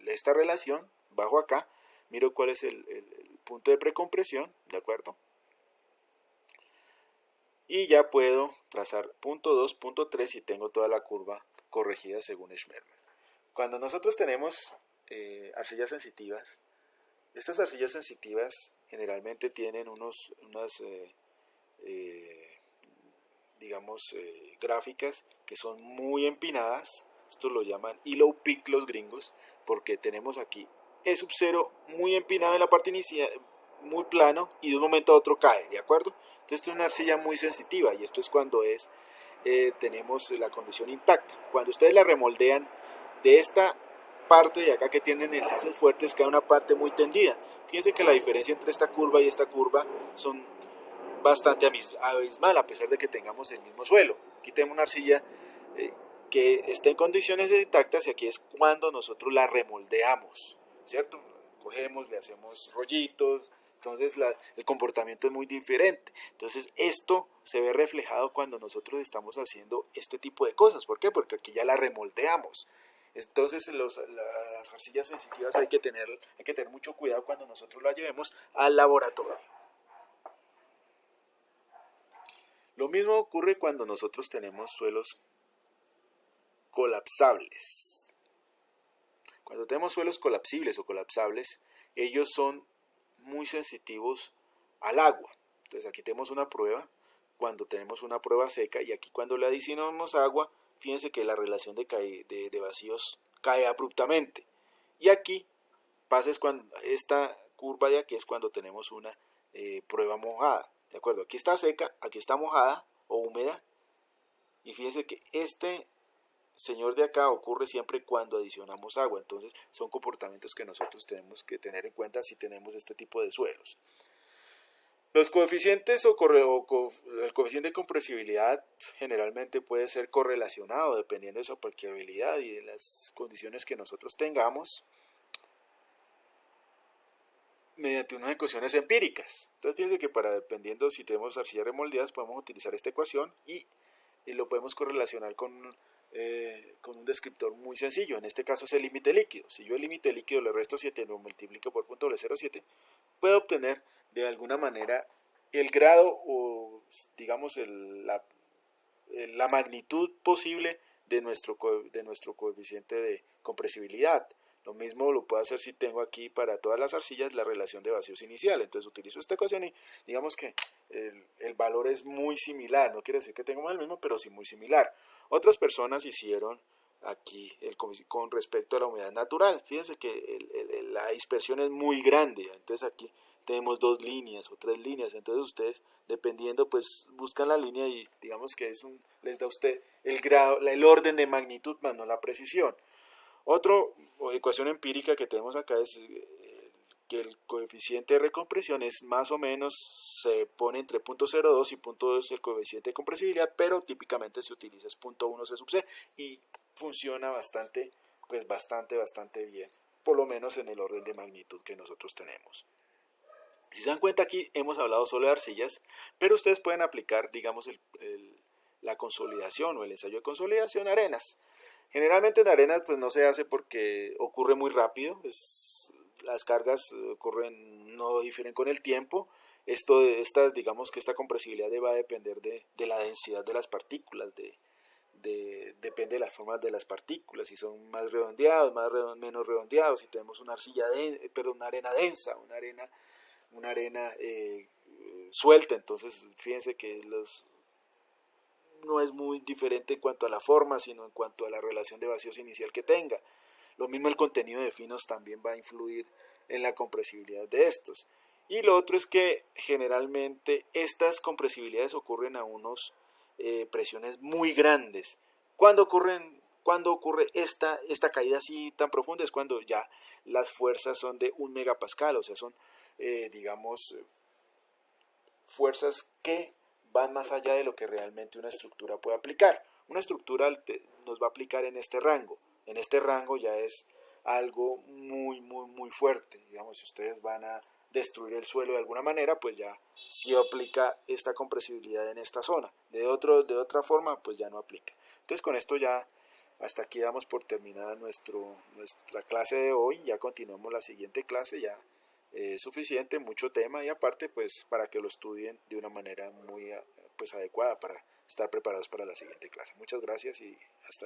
A: esta relación, bajo acá, miro cuál es el punto de precompresión, ¿de acuerdo? Y ya puedo trazar punto 2, punto 3 y tengo toda la curva corregida según Schmermann. Cuando nosotros tenemos arcillas sensitivas, estas arcillas sensitivas generalmente tienen unas gráficas que son muy empinadas. Esto lo llaman yellow peak los gringos, porque tenemos aquí E sub 0 muy empinado en la parte inicial, muy plano, y de un momento a otro cae, ¿de acuerdo? Entonces esto es una arcilla muy sensitiva, y esto es cuando tenemos la condición intacta. Cuando ustedes la remoldean de esta parte de acá que tienen enlaces fuertes, queda una parte muy tendida. Fíjense que la diferencia entre esta curva y esta curva son bastante abismal, a pesar de que tengamos el mismo suelo. Aquí tenemos una arcilla que está en condiciones intactas, y aquí es cuando nosotros la remoldeamos, ¿cierto? Cogemos, le hacemos rollitos, entonces el comportamiento es muy diferente. Entonces esto se ve reflejado cuando nosotros estamos haciendo este tipo de cosas. ¿Por qué? Porque aquí ya la remoldeamos. Entonces las arcillas sensitivas hay que tener mucho cuidado cuando nosotros las llevemos al laboratorio. Lo mismo ocurre cuando nosotros tenemos suelos colapsables. Cuando tenemos suelos colapsibles o colapsables, ellos son muy sensitivos al agua. Entonces aquí tenemos una prueba, cuando tenemos una prueba seca, y aquí cuando le adicionamos agua, fíjense que la relación de vacíos cae abruptamente. Y aquí cuando esta curva de aquí es cuando tenemos una prueba mojada. ¿De acuerdo? Aquí está seca, aquí está mojada o húmeda. Y fíjense que este señor de acá ocurre siempre cuando adicionamos agua. Entonces son comportamientos que nosotros tenemos que tener en cuenta si tenemos este tipo de suelos. Los coeficientes el coeficiente de compresibilidad generalmente puede ser correlacionado dependiendo de su aplicabilidad y de las condiciones que nosotros tengamos, mediante unas ecuaciones empíricas. Entonces fíjense que dependiendo si tenemos arcillas remoldeadas, podemos utilizar esta ecuación y lo podemos correlacionar con un descriptor muy sencillo. En este caso es el límite líquido. Si yo el límite líquido le resto 7 y lo multiplico por 0.07, puedo obtener de alguna manera el grado o digamos la magnitud posible de nuestro coeficiente de compresibilidad. Lo mismo lo puedo hacer si tengo aquí para todas las arcillas la relación de vacíos inicial. Entonces utilizo esta ecuación y digamos que el valor es muy similar. No quiere decir que tengamos el mismo, pero sí muy similar. Otras personas hicieron aquí con respecto a la humedad natural. Fíjense que la dispersión es muy grande. Entonces aquí tenemos 2 líneas o 3 líneas. Entonces ustedes, dependiendo, pues buscan la línea y digamos que les da a usted el grado, el orden de magnitud más no la precisión. Otra ecuación empírica que tenemos acá es que el coeficiente de recompresión es más o menos, se pone entre 0.02 y 0.2 el coeficiente de compresibilidad, pero típicamente se utiliza es 0.1 C sub C y funciona bastante bien, por lo menos en el orden de magnitud que nosotros tenemos. Si se dan cuenta, aquí hemos hablado solo de arcillas, pero ustedes pueden aplicar, digamos, la consolidación o el ensayo de consolidación a arenas. Generalmente en arenas pues no se hace porque ocurre muy rápido, las cargas ocurren, no difieren con el tiempo. Digamos que esta compresibilidad va a depender de la densidad de las partículas, depende de las formas de las partículas, si son más redondeados, menos redondeados, si tenemos una arena densa, una arena suelta. Entonces fíjense que no es muy diferente en cuanto a la forma, sino en cuanto a la relación de vacíos inicial que tenga. Lo mismo el contenido de finos también va a influir en la compresibilidad de estos. Y lo otro es que generalmente estas compresibilidades ocurren a unas presiones muy grandes. Cuando ocurre esta caída así tan profunda? Es cuando ya las fuerzas son de 1 megapascal, o sea, son, digamos, fuerzas que van más allá de lo que realmente una estructura puede aplicar. Una estructura nos va a aplicar en este rango. En este rango ya es algo muy fuerte. Digamos, si ustedes van a destruir el suelo de alguna manera, pues ya sí aplica esta compresibilidad en esta zona. De otra forma, pues ya no aplica. Entonces con esto ya hasta aquí damos por terminada nuestra clase de hoy. Ya continuamos la siguiente clase, ya suficiente, mucho tema, y aparte pues para que lo estudien de una manera muy pues adecuada para estar preparados para la siguiente clase. Muchas gracias y hasta luego.